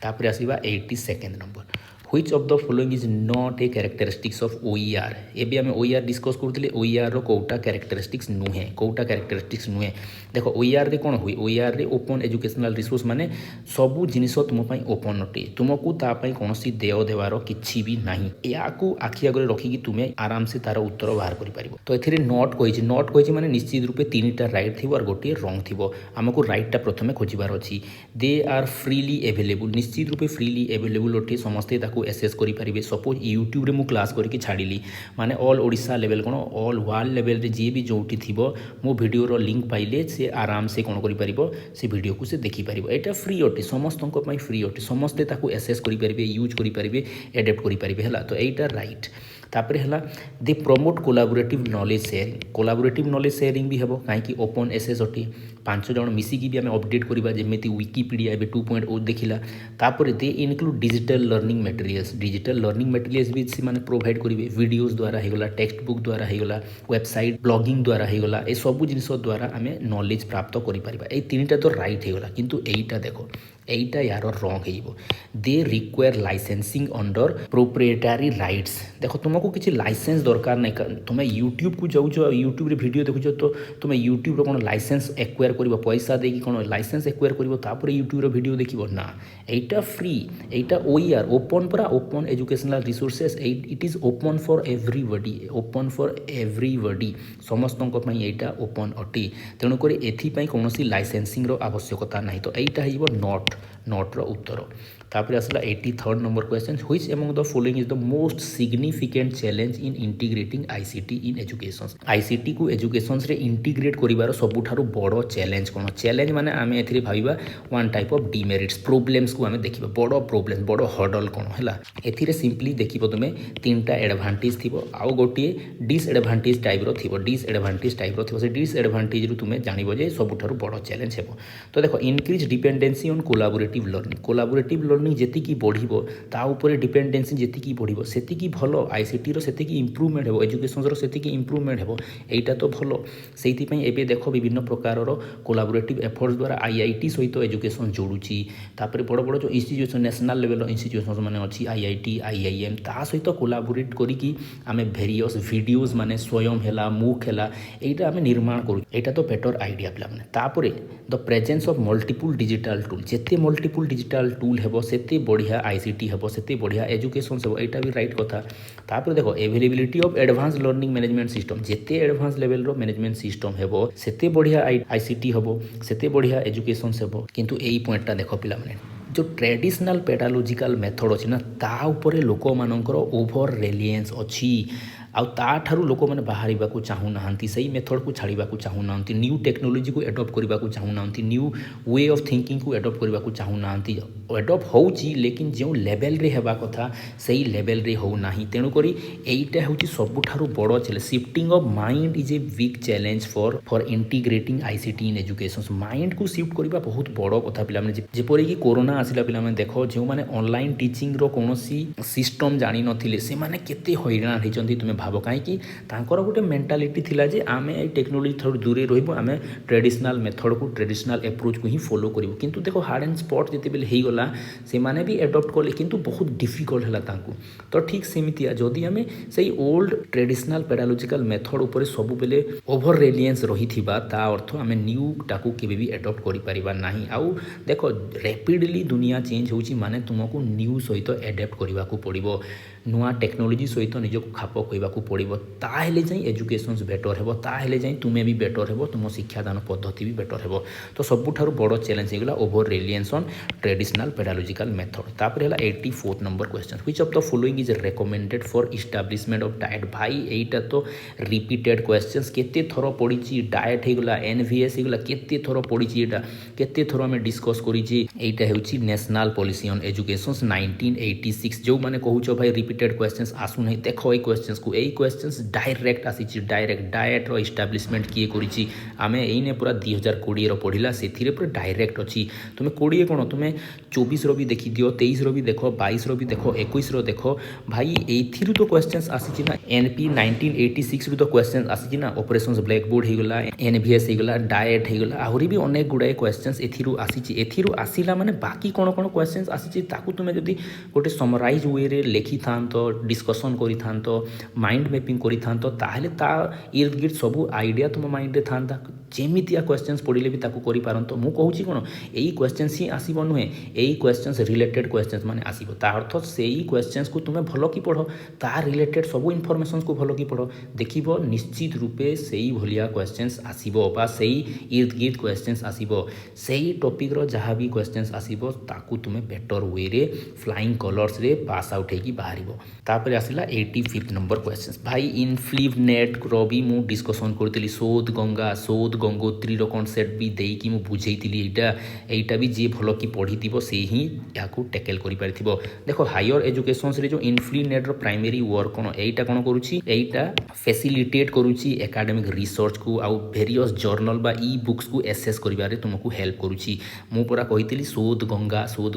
तापर आसवा 82nd number, which of the following is not a characteristics of OER। एबी आम OER डिस्कस करते, OER रो कोटा कैरेक्टरिस्टिक्स नुहे, कोटा कैरेक्टरिस्टिक्स नुहे। देखो OER रे कौन हुए, OER रे ओपन एजुकेशनल रिसोर्स माने सबू जिनिस तुम ओपन अटे, तुमको तापाई कौन देय देवार किसी भी नहीं। या आखि आगे रखिकी तुम्हें आराम से तार उत्तर बाहर कर। तो ये नॉट कही, नॉट कही माने निश्चित रूपे 3टा राइट थी और गोटे रंग थी। आमको राइटटा प्रथम खोजार अच्छी। दे आर फ्रीली एभेलेबुल, निश्चित रूपे फ्रीली एभेलेबुल अटे, समस्ते ताकू एसेस करें सपोज यूट्यूब रे मु क्लास करके छाड़ी माने ऑल ओडिशा लेवल कौन ऑल वर्ल्ड लेवल रे जी भी जोटी थी मो वीडियो लिंक पाइले से आराम से कौन कर से वीडियो को से देखिपर यहाँ फ्री अटे समस्त फ्री अटे समस्ते ताकू एसेस करेंगे यूज करेंगे एडेप्ट करेंगे है तो यहाँ राइट तापर है they promote collaborative knowledge sharing collaborative knowledge sharing भी हम कहीं ओपन एसेस अटे 5 जन मिसिकी भी आम अपडेट करवा जमी विकिपीडिया ए 2.0 देखला तापर दे इनक्लूड डिजिटल लर्निंग मटेरियल्स भी से माने प्रोवाइड करेंगे वीडियोस द्वारा होगला टेक्स्ट बुक द्वारा होगला वेबसाइट ब्लॉगिंग द्वारा होगला ए सब जिनस द्वारा आम नॉलेज प्राप्त करें ये 3टा तो राइट होगला किंतु एटा देखो এইটা यार रंग हो they require licensing under proprietary rights देखो तुमको किसी लाइसेंस दरकार नहीं तुम यूट्यूब को जाऊँ यूट्यूब रे वीडियो देखुच तो तुम यूट्यूब कौन लाइसेंस एक्वायर कर पैसा देकी कौन लाइसेंस एक्वायर कर यूट्यूब वीडियो देख ना यहाँ फ्री यहाँ OER ओपन पूरा open educational resources it is open for everybody समस्त यहाँ ओपन अटे तेणुक एपाई कौन लाइसेंसिंग आवश्यकता ना तो यहाँ नॉट उत्तर तापर आसला 83rd number question which among the following is the most significant challenge in integrating ICT in education ICT को एजुकेशन रे इंटीग्रेट करिवार सबुठारु बड़ चैलेंज कौन चैलेंज माने आमे एथिरे भाबिबा one type of demerits problems को आमे देखिबा बड़ प्रॉब्लम बड़ हर्डल कौन है एथिरे सिंपली देखिबो तुमे 3टा एडवांटेज थिबो आउ गोटे डिसएडवांटेज टाइप रो थिबो से डिसएडवांटेज रु तुमे जानिबो जे सबुठारु बड़ चैलेंज हेबो तो देखो increase dependency on collaborative learning जी बढ़ो ताऊपर डिपेंडेंसी जी बढ़ो से भल आईसीटी रो से इम्प्रूवमेंट हो एजुकेशन रो से इम्प्रूवमेंट हो यहाँ तो भल से देख विभिन्न प्रकार कोलाबोरेटिव एफर्ट्स द्वारा आईआईटी सहित एजुकेशन जोड़ुची तापर बड़ बड़ जो इंस्टीट्यूशन नेशनल लेवल इंस्टीट्यूशन माने अच्छी आईआईटी आईआईएम ता सहित कोलाबोरेट करी आम भेरियस वीडियोज माने स्वयं है मूक है यहाँ आम निर्माण करूँ यहाँ तो बेटर आइडिया पे तापर the presence of multiple digital tool जिते मल्टीपल डिजिटल टूल है सेते बढ़िया आईसीटी हम सेते बढ़िया एजुकेशन सब यहाँ भी राइट कथा तापर देखो availability of advance learning management system जिते एडवांस लेवल रो मैनेजमेंट सिस्टम है सेते बढ़िया आईसीटी हम सेते बढ़िया एजुकेशन सब किंतु यही पॉइंटटा देख पिला माने जो ट्रेडिशनल पेडालोजिकल मेथड अच्छी ना ता उपरे लोक मानकर ओभर रिलायंस अच्छी आठारू लोक मैंने बाहर चाहूना से मेथड को छाड़ा चाहूना न्यू टेक्नोलोजी को एडप्ट करने को चाहूना न्यू वे ऑफ थिंकिंग को एडप्ट करने को चाहूना एडप्ट हो लेकिन जो लेवल रे हेबा कथा सही लेवल रे हो ना तेणुक यहीटा हूँ सबुठारु बड़ challenge shifting of mind is a big challenge for integrating ICT in education mind को शिफ्ट करने बहुत बड़ कथा पे जेपरिक कोरोना आसला पे देख जो मैंने ऑनलाइन टीचिंग रो कौन सिस्टम जानी नथिले से माने केते हैरान होइचंती तुमे भाव कहीं गोटे मेंटालिटी थिला जे आमे टेक्नोलोजी थोड़ी दूरे रहिबो आमे ट्रेडिशनल मेथड को ट्रेडिशनल अप्रोच को ही फॉलो करिबो किंतु देखो हार्ड एंड स्पॉट जिते बेले हे गला से माने भी एडॉप्ट कले किंतु बहुत डिफिकल्ट हला तांकू तो ठीक सेमितिया जदि आमे सही ओल्ड ट्रेडिशनल पेडालोजिकल मेथड ऊपर सब बेले ओभर रिलायंस रहिथिबा ता अर्थ आमे न्यू टाकू केबे भी एडॉप्ट करि परिबा नाही आउ देखो रैपिडली दुनिया चेंज होउची माने तुमको न्यू सहित एडप्ट करबा को पड़िबो नुआ टेक्नोलोजी सहित निजक खाप कहवा पड़ो ताहले जाई एजुकेशन बेटर हेबो ताहले जाई तुमे भी बेटर हेबो तुम शिक्षादान पद्धति भी बेटर हेबो तो सबुठारु बड़ चैलेंज होगला over reliance on traditional pedagogical method तापर हैला 84th number question which of the following is recommended for establishment of DIET भाई एटा तो रिपीटेड क्वेश्चंस केते थरो पड़ीची डाइट हेगला एनवीएस हेगला केते थरो पड़ीची एटा केते थरो हमें discuss करिची Etah हेउची national policy on education 1986 जो माने कहूछ भाई रिपीटेड क्वेश्चंस आसु नहीं देखो ए क्वेश्चंस को ए क्वेश्चंस डायरेक्ट आसी डायरेक्ट डाइट रो एस्टाब्लिशमेंट किए करिची आमे एने पूरा 2020 रो पढ़िला सेथिरे पूरा डायरेक्ट अछि तुमे 20 कोन तुमे 24 रो भी देखि दियो 23 रो भी देखो 22 रो भी देखो 21 रो देखो भाई एथिरु तो क्वेश्चंस आसी ना एनपी 1986 रु तो क्वेश्चंस आसी ना ऑपरेशंस ब्लैक बोर्ड हेगला एनवीएस हेगला डाइट हेगला आहुरी भी अनेक गुडाए क्वेश्चंस एथिरु आसीला माने बाकी कोन कोन क्वेश्चंस आसी ताकू तुमे जदी गोटे समराइज वे रे लेखि थांतो डिस्कशन करि थांतो माइंड मैपिंग करि थांतो ताहले ता इर्द गिर्द सब आइडिया तुम माइंड रे थांता जेमितिया क्वेश्चंस पढ़ले भी ताकू करि पारंतो मु कहूची कोन एई क्वेश्चंस ही आसीबो नुहे एई क्वेश्चंस रिलेटेड क्वेश्चंस माने आसीबो ता अर्थ सेई क्वेश्चंस को तुमे भलो की पढ़ो ता रिलेटेड सब इनफॉरमेशंस को भलो की पढ़ो देखिबो निश्चित रूपे सेई भलिया क्वेश्चंस आसीबो बा सेई इर्द गिर्द क्वेश्चंस आसीबो सेई टॉपिक रो जहाँ भी क्वेश्चंस आसीबो ताकू तुमे बेटर वे रे फ्लाइंग कलर्स रे पास आउट हेकी बाहरिबो तापर आसिला 85th नंबर क्वेश्चंस भाई इनफ्लिव नेट रो भी मु डिस्कशन करतली शोध गंगोत्री रो कॉन्सेप्ट भी देकी मु बुझेइतली एटा भी जे भलो की पढ़िथिबो से ही याकू टैकल करि पारिथिबो देखो हायर एजुकेशंस रे जो इनफ्लिव नेट रो प्राइमरी वर्क कोन एटा कोन करूची एटा फैसिलिटेट करूची एकेडमिक रिसर्च को आउ वेरियस जर्नल बा ई बुक्स को एसेस करिबारे तुमको हेल्प करूची मु पूरा कहितली शोध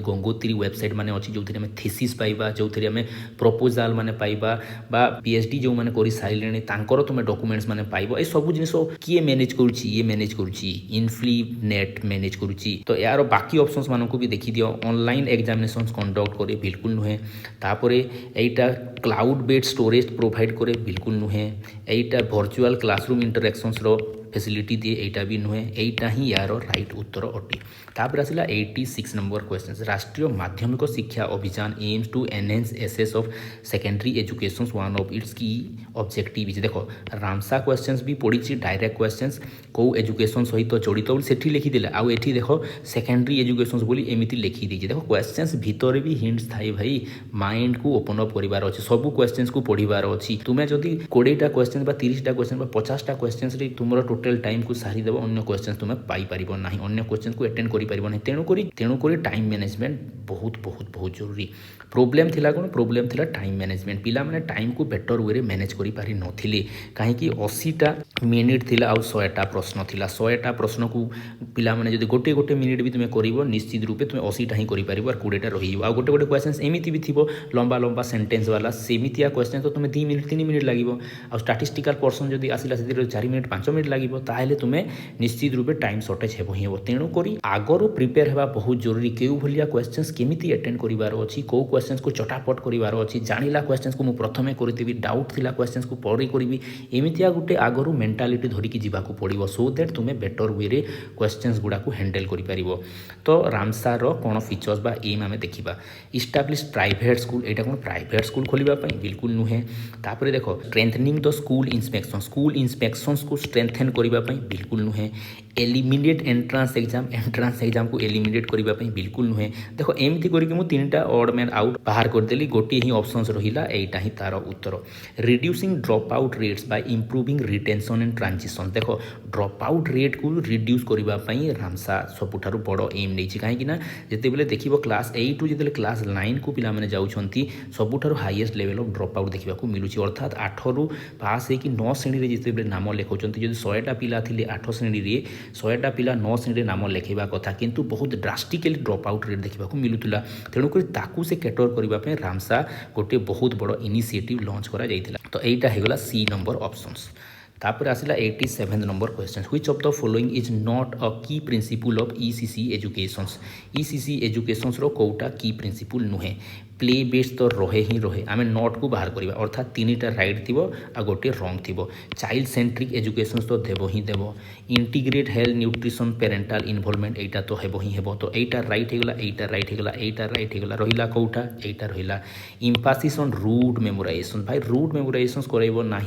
गंगोत्री वेबसाइट माने अछि जोथिरे में थीसिस पाइबा जोथिरे में प्रपोजल माने पाइबा बा पीएचडी जो माने करि साइलेने तांकर तुमे डॉक्यूमेंट्स माने पाइबो ए सब जिनिस किए मैनेज करूची ये मैनेज करूची इनफ्लिव नेट मैनेज करूची तो यार बाकी ऑप्शंस मानको भी देखि दियो ऑनलाइन एग्जामिनेशंस कंडक्ट करे बिल्कुल नुहे तापरे एटा क्लाउड बेस्ड स्टोरेज प्रोवाइड करे बिल्कुल नुहे एटा वर्चुअल क्लासरूम इंटरैक्शंस रो फैसिलिटी दिए एटा भी नुहे एटा ही यार राइट उत्तर अटे तापर आसिला 86 नंबर क्वेश्चन राष्ट्रीय Madhyamik Shiksha Abhiyan aims to enhance access of secondary education one of its key objective देखो रामसा क्वेश्चंस भी पड़ी डायरेक्ट क्वेश्चंस को एजुकेशन सहित जड़ित बोली सेठी लिखिदेले आउ एठी देखो सेकेंडरी एजुकेशन बोली एमिति लिखि देछि देखो क्वेश्चंस भितर भी हिंट्स थाई भाई माइंड को ओपन अप करिवार अछि सब क्वेश्चंस को पढ़िबार अछि तुमे जदी 20टा क्वेश्चन बा 30टा क्वेश्चन बा 50टा क्वेश्चंस रे तुमरो टोटल टाइम को सारी देबो अन्य क्वेश्चंस तुमे पाई परिबो नाही अन्य क्वेश्चन को अटेंड करि परिबो नाही तेणु करी टाइम मैनेजमेंट बहुत बहुत बहुत जरूरी प्रोब्लेम थिला कोन प्रोब्लेम थिला टाइम मैनेजमेंट पिला माने टाइम को बेटर वे रे मैनेज करि पारि नथिले काहे कि 80टा मिनिट थिला आ 100टा प्रश्न थिला 100टा प्रश्न को पिला माने जदी गोटे गोटे मिनिट भी तुमे करिवो निश्चित रूपे तुमे 80टा ही करि परिबो और 20टा रहिबो आ गोटे गोटे क्वेश्चंस एमिति भी थिबो लंबा लंबा सेंटेंस वाला सेमितिया क्वेश्चन तो तुमे 2 मिनिट 3 मिनिट लागिवो आ स्टैटिस्टिकल पर्सन जदी आसिला सेतिर 4 मिनिट 5 मिनिट लागिवो ताहेले तुमे निश्चित रूपे टाइम शॉर्टेज हेबो ही हेबो तेणु करी आगरो प्रिपेयर हेबा बहुत जरूरी केउ भलिया क्वेश्चंस केमिति अटेंड करिवार अछि को क्वेश्चंस को चटापट करिवार अछि जानिला क्वेश्चंस को मु प्रथमे करितिबी डाउट थिला क्वेश्चंस को पढि करिवि एमितिया गुटे आगरो मेंटालिटी धरि कि जिबाकू पडिवो सो दैट तुमे बेटर वे रे क्वेश्चंस गुडा को हैंडल करि परिवो तो रामसार रो कोन फीचर्स बा एम आमे देखिबा इस्टैब्लिश प्राइवेट स्कूल एटा कोन प्राइवेट स्कूल खोलिबा पई बिल्कुल नुहे तापरे देखो स्ट्रेंथनिंग द स्कूल इंस्पेक्शंस को स्ट्रेंथन करिबा पई बिल्कुल नुहे एलिमिनेट एंट्रांस एग्जाम को एलिमिनेट करिबा पई बिल्कुल नुहे देखो एमती करिके मु तीनटा ऑड मैन आउट बाहर कर देली गोटी ही ऑप्शंस रहिला एटा ही तार उत्तर reducing drop out rates by improving retention and transition देखो ड्रॉप आउट रेट को रिड्यूस करिबा पई रामसा सबुठारु बड़ एम नै छि काहे कि ना जते बेले देखिबो क्लास 8 टू जते क्लास 9 को पिला माने जाउछंती सबुठारु highest level of drop out देखिबा को मिलुछि अर्थात 8 रु पास हे कि 9 श्रेणी रे जते बेले नाम लेखौछंती जदि 100टा पिला थिले 8 श्रेणी रे 100टा पिला 9 श्रेणी नाम लेखिबा कथा किंतु बहुत ड्रास्टिकली ड्रॉप आउट रेट देखिबा को मिलुतला तेणुक ताकू से कैटर करिबा पे रामसा गोटे बहुत बड़ इनिशिएटिव लॉन्च करा जाइतिला तो एटा हेगला सी नंबर ऑप्शंस तापर आसिला 87 number question which of the following is not a की प्रिंसिपल ऑफ ईसीसी एजुकेशंस रो कोटा की प्रिंसिपल नुहे प्ले बेस्ड तो रहे ही रहे आम नॉट को बाहर करवा अर्थात 3टा राइट थी आ गोटे रंग थी चाइल्ड सेंट्रिक एजुकेशन तो देव ही देव इंटीग्रेट हेल्थ न्यूट्रिशन पेरेंटाल इनवॉल्वमेंट एटा तो हेब ही हेब तो एटा राइट होगा एटा राइट होगा एटा राइट होगा रहा कौटा एटा रहा इम्फासिस ऑन रूट मेमोराइजेशन भाई रूट मेमोराइजेशन करब ना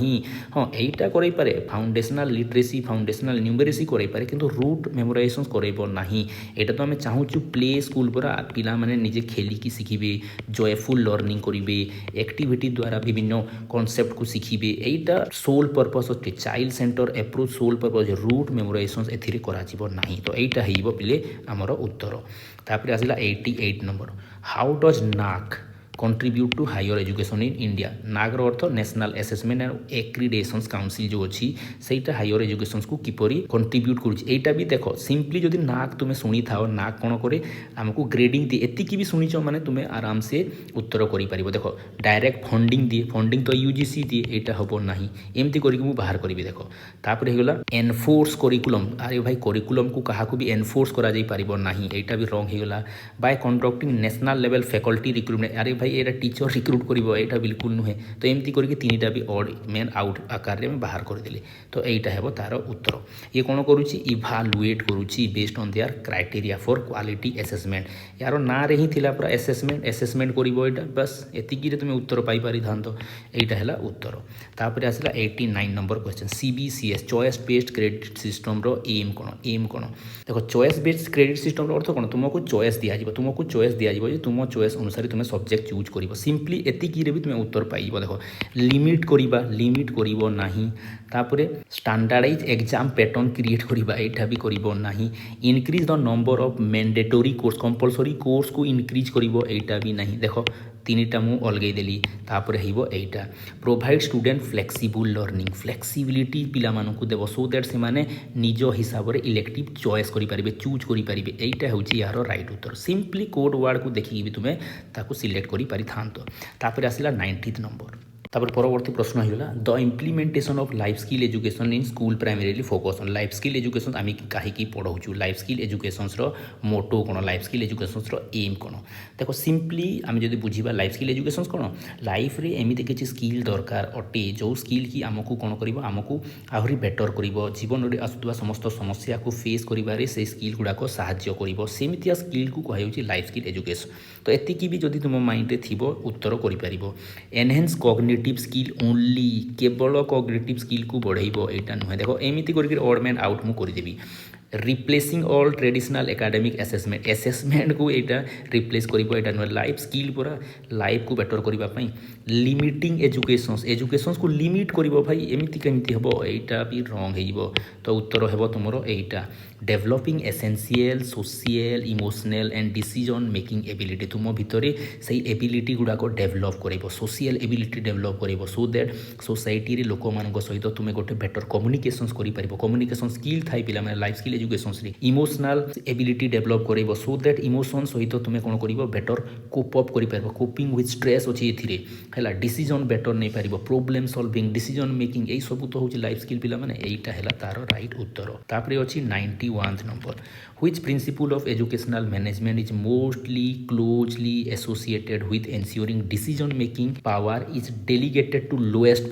हाँ एटा कर पारे फाउंडेशनल लिटरेसी फाउंडेशनल न्यूमेरेसी कर पारे किंतु रूट मेमोराइजेशन करब ना एटा तो आम चाहूँ प्ले स्कूल पूरा पिला माने निजे खेलिकी शिखिबे जयफुल लर्निंग करेंगे एक्टिविटी द्वारा विभिन्न कॉन्सेप्ट को शिखिबे एटा सोल पर्पस अच्छे child centre approach sole purpose rote memorization एथिरे कराजिबो नाही तो एटा हेइबो पिले हमर उत्तर तापर आसिला 88 number how does NAAC contribute to higher education in India नागर अर्थ national assessment and accreditations council जो अच्छी सहीटा हायर एजुकेशन को किपरि कंट्रीब्यूट करुँचा भी देख सिंपली जदि नाक तुम्हें शुणी था नाक कौन करे आमको ग्रेडिंग दिए एतिकी भी शुणीच माने तुम्हें आराम से उत्तर कर देख डायरेक्ट फंडिंग दिए फंडिंग तो यूजीसी दिए यहाँ हम ना एमती करके बाहर करी देख तापर होगा एनफोर्स करिकुलम अरे भाई करिकुलम को क्या भी एनफोर्स करा जाई पारिबो नाही एटा भी रंग होगा bye conducting national level faculty recruitment अरे भाई एटा टीचर रिक्रुट करिवो एटा बिल्कुल नुहे तो एमती करके तीनटा भी ऑड मेन आउट आकार रे बाहर कर देले तो एटा हेबो तार उत्तर ये कोन करूची इभालुएट करूची based on their criteria for quality assessment यार ना रे ही थिला पूरा असेसमेंट करिवो एटा बस एतिकी रे तुमे उत्तर पाई पारि थांतो एटा हैला उत्तर तापर आसला 89 number question CBCS choice based credit system रो एम कोन देखो चॉइस बेस्ड क्रेडिट सिस्टम रो अर्थ कोन तुमको चॉइस दिया जिवो जे तुम चॉइस अनुसार तुम सब्जेक्ट चूज करिवो सिंपली एतिकी रे भी तुम उत्तर पाइबो देखो लिमिट करिवो नाही तापरे स्टैंडर्डाइज एग्जाम पैटर्न क्रिएट करिबा एटा भी करिवो नाही increase the number of mandatory course compulsory course को इंक्रीज करिवो एटा भी नहीं देखो तीनटा मु अलगै देली तापर हेबो एटा provide student flexible learning flexibility पिला मानकु देबो सो दैट से माने निज हिसाब रे इलेक्टिव चॉइस करि परिबे चूज करि परिबे एटा होची यार राइट उत्तर सिंपली कोड वर्ड को देखि भी तुमे ताकू सिलेक्ट करि पारि थांतो तापर आसिला 90th नंबर तापर परवर्ती प्रश्न होगा the implementation of life skill education in school primarily focus on life skill education आम कहीं पढ़ाऊँ लाइफ स्किल एजुकेशन मोटो कौन लाइफ स्किल एजुकेशन एम कौन देखो सिंपली आम जब बुझा लाइफ स्किल एजुकेशन कौन लाइफ रे एमती किसी स्किल दरकार अटे जो स्किल कि आमको कौन कर आमको आहरी बेटर कर जीवन में आसुवा समस्त समस्या को फेस कर स्किल गुड़ाक साहाय्य करमतिया स्किल को कहुच्छी लाइफ स्किल एजुकेशन तो एतिकी भी जदि तुम माइंड रे थी उत्तर कर एनहेंस कॉग्निटिव स्किल ओनली केवल कॉग्निटिव स्किल को बढ़ेबो एटा नुहे देखो एमिति करके ऑड मैन आउट मु करदेबी replacing all traditional academic assessment को एटा रिप्लेस करिबो एटा नुहे लाइफ स्किल पूरा लाइफ को बेटर करिबा पई लिमिटिंग एजुकेशंस को लिमिट करिबो भाई एमिति केमिति हबो एटा भी रॉन्ग हेइबो तो उत्तर हेबो तुमरो एटा developing essential social emotional and decision making ability तुम भितरे सही एबिलिटी गुड़ा को डेभलप करिबो सोशियल एबिलिटी डेभलप करिबो सो दैट सोसाइटी रे लोक मानक सहित तुम गोटे बेटर कम्युनिकेशंस करि परिबो कम्युनिकेशन स्किल थाई पिला माने लाइफ स्किल एजुकेशन रे इमोशनल एबिलिटी डेभलप करिबो सो दैट इमोशन सहित तुम कोन करिबो बेटर कोप अप करि परिबो कोपिंग विथ स्ट्रेस अछि एथिरे हैला डिसीजन बेटर नै परिबो प्रॉब्लम सॉल्विंग डिसीजन मेकिंग एई सब तो होछि लाइफ स्किल पिला माने एईटा हैला तार राइट उत्तर तापरे अछि 91th number which principle of educational management is mostly closely associated with ensuring decision making power is delegated to lowest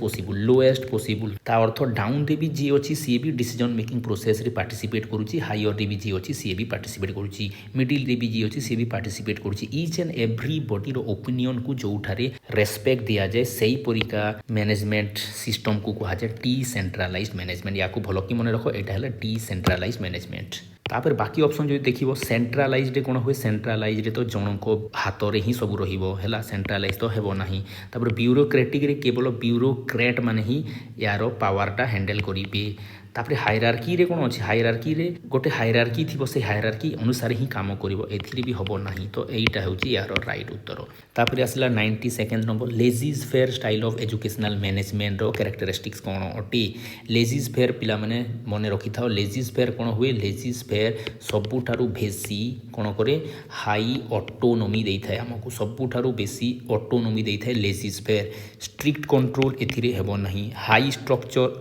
possible ता अर्थ डाउन रे भी जी अछि सी भी डिसीजन मेकिंग प्रोसेस रे पार्टिसिपेट करूची हायर रे भी जी अछि सी भी पार्टिसिपेट करूची मिडिल रे भी जी अछि सी भी पार्टिसिपेट करूची ईच एंड एवरी बॉडी रो ओपिनियन को जोठारे रेस्पेक्ट दिया जाए सही परिका मैनेजमेंट सिस्टम को कहा जाए डिसेंट्रलाइज्ड मैनेजमेंट या को भलो कि मन रखो एटा हला डिसेंट्रलाइज्ड मैनेजमेंट तापर बाकी ऑप्शन जो देखिबो सेंट्रलाइज्ड कोन होय सेंट्रलाइज्ड तो जनको हाथ रे ही सब रहिबो हैला सेंट्रलाइज तो हेबो नाही तापर ब्यूरोक्रेटिक रे केवल ब्यूरोक्रेट माने ही यारो पावरटा हैंडल करिबे तापर हायरार्की रे कोन अछि हायरार्की रे गोटे हायरार्की थिबो से हायरार्की अनुसार ही काम करिवो एथिरे भी हबो नाही तो एईटा होची यार राइट उत्तर तापर आसला 92nd number laissez faire style of educational management रो कैरेक्टरिस्टिक्स कोन अटे लेजिज फेयर पिला माने मने रखि थाओ लेजिज फेयर कोन हुए लेजिज फेयर सबुठारु बेसी कोन करे हाई ऑटोनोमी देई थाए हमकु सबुठारु बेसी ऑटोनोमी देई थाए लेजिज फेयर स्ट्रिक्ट कंट्रोल एथिरे हेबो नाही हाई स्ट्रक्चर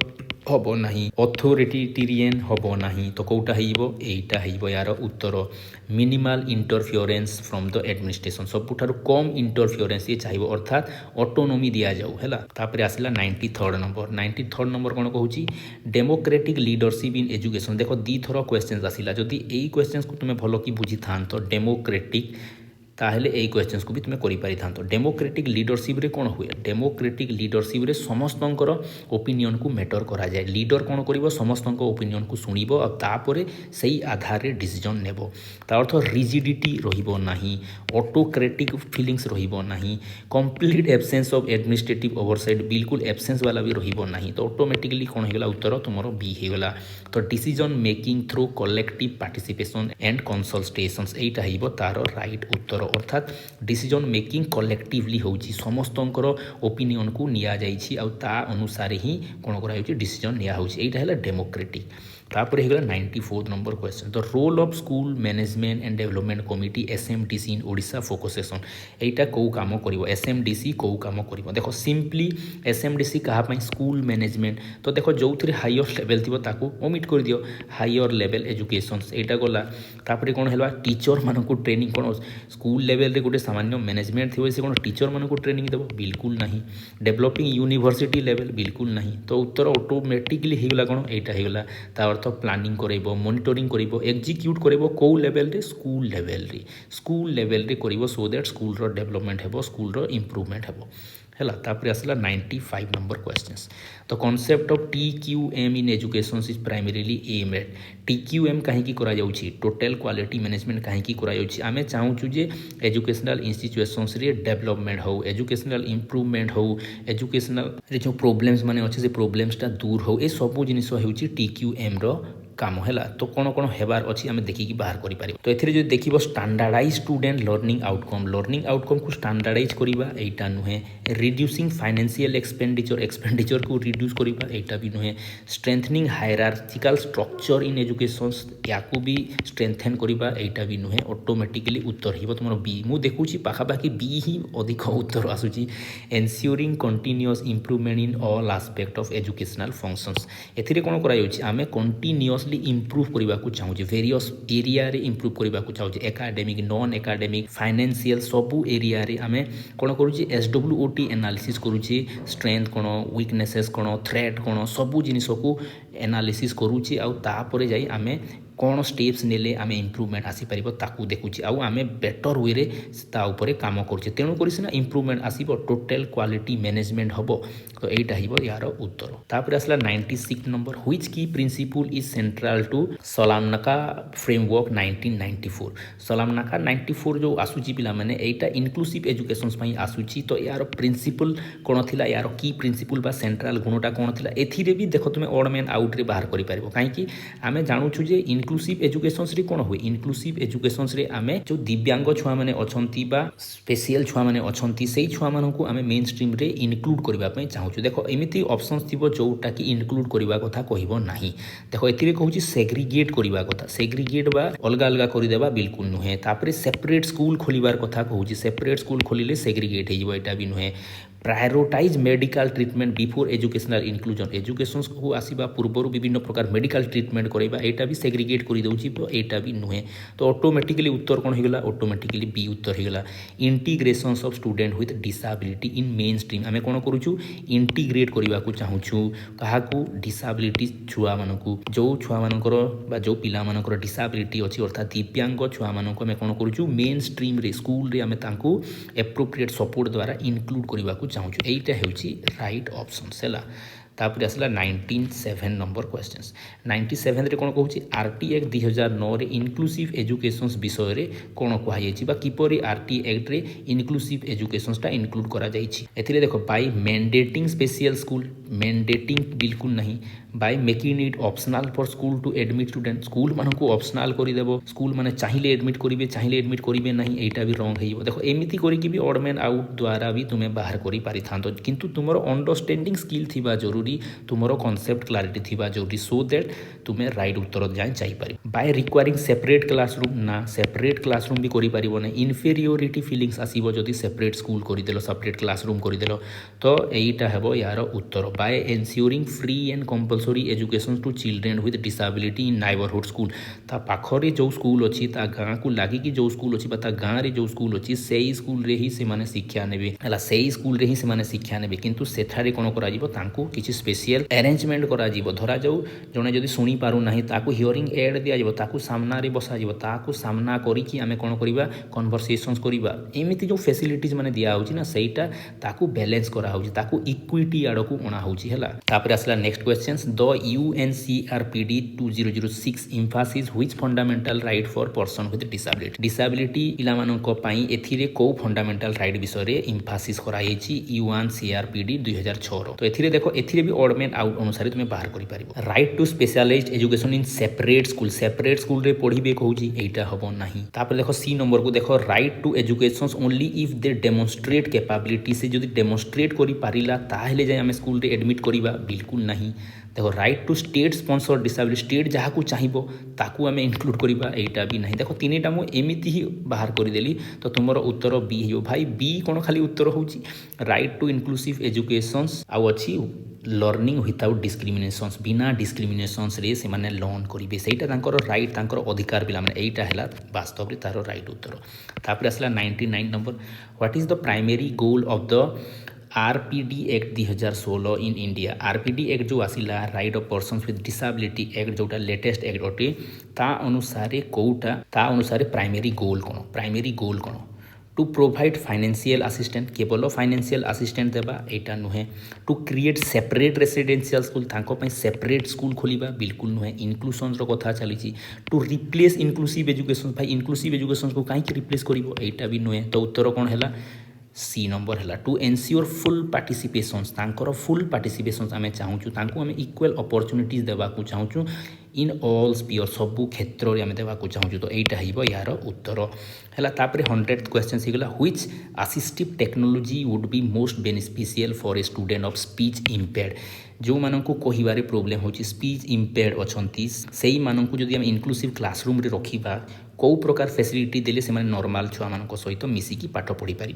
हबो नाही अथॉरिटेरियन हबो नाही तो कोटा हेइबो एटा हेइबो यार उत्तर minimal interference from the administration सबुठारु कम इंटरफियरेंस ये चाहिबो अर्थात ऑटोनोमी दिया जाऊ हैला तापर आसला 93rd नंबर कोन कहूची डेमोक्रेटिक लीडरशिप इन एजुकेशन देखो दी थरो क्वेश्चंस आसिला जदी एई क्वेश्चंस को तुमे भलो की बुझी थान तो डेमोक्रेटिक ताहले एई क्वेश्चंस को भी तुमे करि पारि थांतो डेमोक्रेटिक लीडरशिप रे कोन हुए डेमोक्रेटिक लीडरशिप रे समस्तंकर ओपिनियन को मैटर करा जाए लीडर कोन करिवो समस्तंकर ओपिनियन को सुनिबो आ तापरे सही आधार रे डिसीजन नेबो ता अर्थ रिजिडिटी रहिबो नाही ऑटोक्रेटिक फीलिंग्स रहिबो नाही complete absence of administrative oversight बिल्कुल एब्सेंस वाला भी रहिबो नाही तो ऑटोमेटिकली कोन हेगला उत्तर तुमरो बी हेगला तो decision making through collective participation and consultations एटा हेइबो तार राइट उत्तर अर्थात डिसीजन मेकिंग कलेक्टिवली होची समस्तंकर ओपिनियन को निया जाइछि आ ता अनुसार ही कोन करा होची डिसीजन निया होची एटा हैला डेमोक्रेटिक तापर हेगला 94th number question the role of school management and development committee SMDC in Odisha फोकसेशन एटा को काम करिवो एसएमडीसी को काम करिवो देखो सिंपली एसएमडीसी कहा पई स्कूल मैनेजमेंट तो देखो जोथरे हायर लेवल थिबो ताको ओमिट कर दियो हायर लेवल एजुकेशन एटा गला तापर कोन हेलवा टीचर मानको ट्रेनिंग कोन स्कूल स्कूल लेवल रे गोटे सामान्य मैनेजमेंट थी से कौन टीचर मान को ट्रेनिंग देव बिल्कुल नहीं। डेभलपिंग यूनिवर्सिटी लेवल बिल्कुल नहीं। तो उत्तर ऑटोमेटिकली होगा कौन यहाँ होगा ता अर्थ प्लानिंग करेब मॉनिटरिंग करेब एग्जीक्यूट करेब कौ लेवल रे स्कूल लेवल रे करेब सो दैट स्कूल रो डेवलपमेंट हेबो स्कूल रो इंप्रूवमेंट हेबो है। तापर आसला 95 number questions. The concept of TQM in education is primarily aim at TQM कहीं करा जाउछि टोटल क्वालिटी मैनेजमेंट कहीं करा जाउछि आमे चाहूछु जे एजुकेशनल इंस्टीट्यूशंस रे डेवलपमेंट हो एजुकेशनल इंप्रूवमेंट हो एजुकेशनल रे जो प्रॉब्लम्स माने अछि से प्रॉब्लम्सटा दूर हो ए सब जिनिस हेउछि TQM रो काम है। तो कौन कौन हेबार अच्छी आम देखिकी बाहर करें। तो ये देख स्टैंडर्डाइज स्टूडेंट लर्निंग आउटकम को स्टैंडर्डाइज करवा यहाँ नुहे। रिड्यूसिंग फाइनेंशियल एक्सपेंडिचर को रिड्यूस करवा यहाँ भी नुहे। स्ट्रेंथनिंग हायरार्चिकल स्ट्रक्चर इन एजुकेशन या भी स्ट्रेंथन करवा यहाँ भी नुहे। ऑटोमेटिकली उत्तर हो तुम बी मु देखुची पाखापाखि बी ही अधिक उत्तर आसूची। Ensuring continuous improvement in all aspect of educational functions एथिरे कौन कर आम कंटिन्यूअसली इंप्रूव करने को चाहूँ वेरियस एरिया रे इंप्रूव करने को चाहूँ एकाडेमिक नॉन एकाडेमिक फाइनेंशियल सबू एरिया रे आम कौन करुचे SWOT एनालिसिस करुचे स्ट्रेंथ कौन वीकनेसेस कौन थ्रेट कौन सबू जिनिस को एनालिसिस करुचे आउे जाई आम कौन स्टेप्स नेले आम इम्प्रूवमेंट आसीपर ताकू देखुचे आम बेटर वे रे काम करुचे तेणुक सीना इम्प्रूवमेंट आसब टोटल क्वालिटी मैनेजमेंट हम। तो यहाँ यार उत्तर। तापर आसला 96 number which key principle is central to Salamanca framework 1994। Salamanca 94 जो आसूची पिला माने एटा इनक्लूसिव एजुकेशन आसूची। तो यार प्रिंसिपल कौन थिला यार की प्रिंसिपल बा सेंट्रल गुणटा कौन थिला एथिरे भी देख तुम ऑड मैन आउट रे बाहर करि पारिबो कहीं आम जानुछु जे इनक्लूसिव एजुकेशन रे कौन हुए इनक्लूसिव एजुकेशन रे आम जो दिव्यांग छुआ मैंने अच्छी स्पेशल छुआ मैंने अच्छी से छुआ मानू आम मेन स्ट्रीम रे इनक्लूड करने चाहूँ। देख एमती ऑप्शंस थी जोटा कि इनक्लूड करने कथा कह ना। देख ए कहूँ सेग्रिगेट करने कथा सेग्रिगेट बा अलग अलग करदेवा बिल्कुल नुहे। तापर सेपरेट स्कूल खोलिबार कथा कहूँ सेपरेट स्कूल खोलिले सेग्रिगेट होटा भी नुहे। Prioritise medical treatment before educational inclusion education को आसवा पूर्व विभिन्न प्रकार मेडिकल ट्रिटमेंट करवा यहाँ भी सेग्रिगेट कर दूसरी यहाँ भी नुहे। तो ऑटोमेटिकली उत्तर कौन होगा ऑटोमेटिकली बी उत्तर होगा। Integration of student with disability in main stream आम कौन करूँ इंटीग्रेट करने को चाहूँ क्या डिसेबिलिटी छुआ मानू जो छुआ मानकर जो पिला मानकर डिसेबिलिटी अच्छी अर्थात दिव्यांग छुआ मानक आम कौन करूँ मेन स्ट्रीम रे स्कूल रे आम एप्रोप्रिएट सपोर्ट द्वारा इनक्लूड करने को चाहूँ यहीटा हूँ राइट ऑप्शन है। तापर आसला 97 नंबर क्वेश्चंस 97 रे कौन कहूँ RT एक्ट 2009 रे इनक्लूसिव एजुकेशन विषय रे कौन कहुई किपरि RT एक्ट रे इनक्लूसिव एजुकेशनटा इनक्लूड करा जाइछि। एथिरे देखो by mandating special school mandating बिल्कुल नहीं by making it optional for school to admit student school मान को ऑप्शनल करदेव स्कूल मैंने चाहिए एडमिट करेंगे चाहिए एडमिट करेंगे नहीं यहाँ भी रंग हो। देखो एमती करके भी ऑड मैन आउट द्वारा भी तुम्हें बाहर कर पारि था किंतु तुम अंडरस्टैंडिंग स्किल थिबा जरूरी तुम कॉन्सेप्ट क्लारिटी थिबा जरूरी सो दैट तुम्हें राइट उत्तर जाए जापर। बाय रिक्वायरिंग सेपरेट क्लासरूम ना सेपरेट क्लासरूम भी कर इनफेरियोरिटी फिलिंग्स आसो जदि सेपरेट स्कूल करदेल सेपरेट क्लासरूम करदेल तो यहीटा हे यार उत्तर। By ensuring free and compulsory education to children with disability in neighbourhood school ता पाखरे जो स्कूल अच्छी गाँ को लगिकी जो स्कूल अच्छी गाँव में जो स्कूल अच्छी से स्कूल रे ही से शिक्षा ने से स्कूल रे ही से शिक्षा ने किंतु सेठारे कौन कर किसी स्पेशल अरेंजमेंट करा धरा जाऊ जड़े जदि शुणी पारू नहीं ताकू हियरिंग एड दिया ताकू सामना बसा ताकू सामना करिकी आमे कौन करवा कन्वर्सेशंस करवा एमती जो फैसिलिटीज माने दिया होची ना सेटा ताकू बैलेंस करा होची ताकू इक्विटी आड़ को अणा होची हला। तापर आसला next questions the UNCRPD 2006 Mphasis which fundamental right for person with disability disability पिला मानक पई एथिरे को फंडामेंटल राइट विषय रे एम्फासिस कराइछि UNCRPD 2006 रो। तो एथिरे देखो एथिरे भी ऑड मैन आउट अनुसार तुम बाहर कर पारिबो। Right to specialised education in separate school रे पढ़िबे कहूची एटा हबो नाही। तापर देखो सी नंबर को देखो right to education only if they demonstrate capability से जदि डेमोन्स्ट्रेट करि पारिला ताहेले जाय हम स्कूल रे एडमिट करिबा बिल्कुल नहीं। देखो right to state sponsor disability state जहाँ को चाहिए ताकू आम इनक्लूड करवा यहाँ भी ना देख तीन टा मुझे एमती ही बाहर करदेली तो तुम उत्तर बी हो भाई बी कौन खाली उत्तर हो राइट टू इनक्लूसिव एजुकेशंस आउ अच्छी लर्निंग विदाउट डिस्क्रिमिनेशंस बिना डिस्क्रिमिनेशंस रे से माने लर्न करेंगे सहीटा राइट अधिकार पिला माने एटा है वास्तव में तार राइट उत्तर तापर आसला 99 number what is the primary goal of the RPD act 2016 in India RPD act जो आसिला right of persons with disability act जोटा लेटेस्ट एक्ट अटे ता अनुसार प्राइमरी गोल कौन टू प्रोवाइड फाइनेंशियल असिस्टेंट केवल फाइनेंशियल असिस्टेंट देवा एटा नुहे to create separate residential school तांको सेपरेट स्कूल खोलिबा बिल्कुल नुहे इनक्लूसन कथा चली टू रिप्लेस इनक्लूसिव एजुकेशन भाई इनक्लूसिव एजुकेशन को कहीं रिप्लेस करिवो एटा भी नुहे तो उत्तर कौन है सी नंबर है टू एनश्योर फुल पार्टिसिपेशंस तांकर फुल पार्टिसिपेशंस आम चाहूँ आम इक्वल अपॉर्चुनिटीज देवा चाहूँ इन ऑल स्पीयर सबू क्षेत्र में आम देवा चाहूँ तो यहाँ यार उत्तर है तापर 100th क्वेश्चन होगा which assistive technology would be most beneficial for a student of speech impaired जो मानू कह प्रोब्लेम हो स्पीच इम्पेयर्ड अच्छा से मानू जदि आम इनक्लूसिव क्लासरूम रे रखा कौ प्रकार फैसिलिटी देले से नॉर्मल छुआ मान सहित मिसिकी पाठ पढ़ी पारे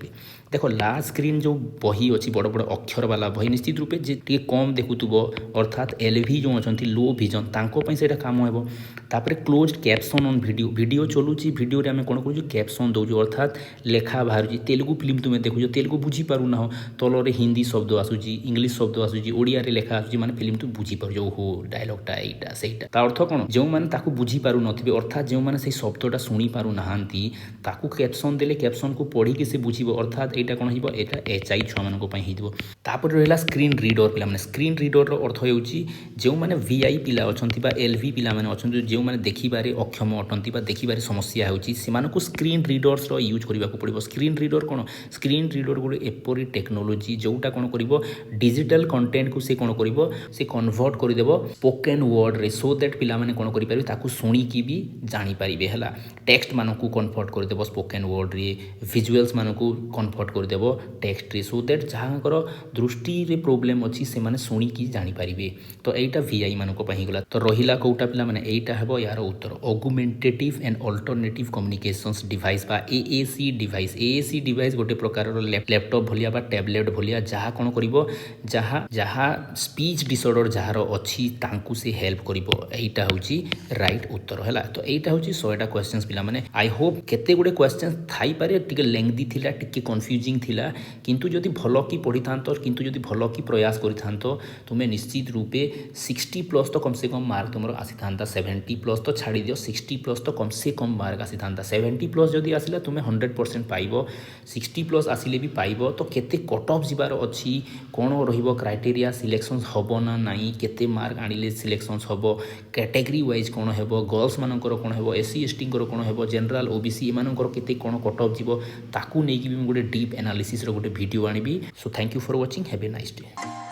देख लार्ज स्क्रीन जो बही अच्छी बड़ बड़ अक्षर वाला बही निश्चित रूपे जे कम देखुव अर्थात एलवी जो अच्छा लो विजन से काम हो तापर क्लोज कैप्सन ऑन वीडियो चलुची वीडियो आम कौन कर कैप्सन दौचु अर्थात लेखा बाहर तेलुगु फिल्म तुम्हें देखुच तेलुगु बुझीपारूना हो तलरे हिंदी शब्द आसूची इंग्लीश शब्द आसूची ओडिया लेखा आसूची माने फिल्म तू बुझीपार हो डायलॉगटा एटा सेटा ता अर्थ कौन जो मैंने ताकू बुझीपारू नथिबे अर्थात जो मैंने शब्दटा शुणी पारू नहांती ताकू कैप्सन देले कैप्सन को पढ़ी से बुझीबो अर्थात एटा कौन हो एटा एचआई छुआ मान हो तापर रहा स्क्रीन रीडर पिला स्क्रीन रीडर अर्थ होउची जो मैंने वीआई पिला अछंती बा एलवी पिला माने अछंती जो मैंने देखिबारे अक्षम अटंती बा देखिबारे समस्या होउची सेमानकु स्क्रीन रीडर्स रो यूज करबा को पड़िबो स्क्रीन रीडर कौन स्क्रीन रीडर गोटे एपरी टेक्नोलोजी जोटा कौन करिवो डिजिटल कंटेंट को से कौन करिवो से कन्वर्ट कर देबो स्पोकन वर्ड रे सो दैट पिला माने कौन करि पारिबे ताकू सुनिकी भी जानि पारिबे हला टेक्स्ट मानकू कन्वर्ट कर देबो स्पोकन वर्ड रे विजुअल्स मानकू कन्वर्ट कर देबो टेक्स्ट रे सो दैट जहाँकर दृष्टि रे प्रॉब्लम अछि से माने सुनिकी जानि पारिबे तो एटा वीआई मानको पहि गला तो रहिला कोटा पिला माने एटा हेबो यार उत्तर ऑगुमेंटेटिव एंड अल्टरनेटिव कम्युनिकेशंस डिवाइस बा एएसी डिवाइस गोटे प्रकार लैपटॉप भलिया बा टैबलेट भलिया जहाँ कौन करिवो जहाँ स्पीच डिसऑर्डर जार अच्छी तांकू से हेल्प करिवो एटा होची राइट उत्तर है तो एटा होची 100टा क्वेश्चंस पिला माने आई होप केते गुडे क्वेश्चंस थाई पारे टिके लेंथी थिला टिके कंफ्यूजिंग थिला किंतु जदि भलो की पढ़ी थांतो किंतु जदि भलो की प्रयास करि थांतो तुमे निश्चित रूपे 60 प्लस तो कम से कम मार्क तुमरो आसी थांता 70 प्लस तो छाड़ी दियो 60 प्लस तो कम से कम मार्क आसी थांता 70 प्लस जदि आसिला तुमे 100% पाइबो 60 प्लस आसिले भी पाइबो तो केते कट ऑफ जिबार अछि कोन रहिबो क्राइटेरिया सिलेक्शन हबो ना नाही केते मार्क आनिले सिलेक्शन हबो कैटेगरी वाइज कोन हेबो गर्ल्स मानकर कोन हेबो एससी एसटी कर कोन हेबो जनरल ओबीसी एमानकर केते कोन कट ऑफ जिवो ताकू नेकी भी गोटे डीप एनालिसिस रो गोटे वीडियो आनिबी so thank you for watching have a nice day.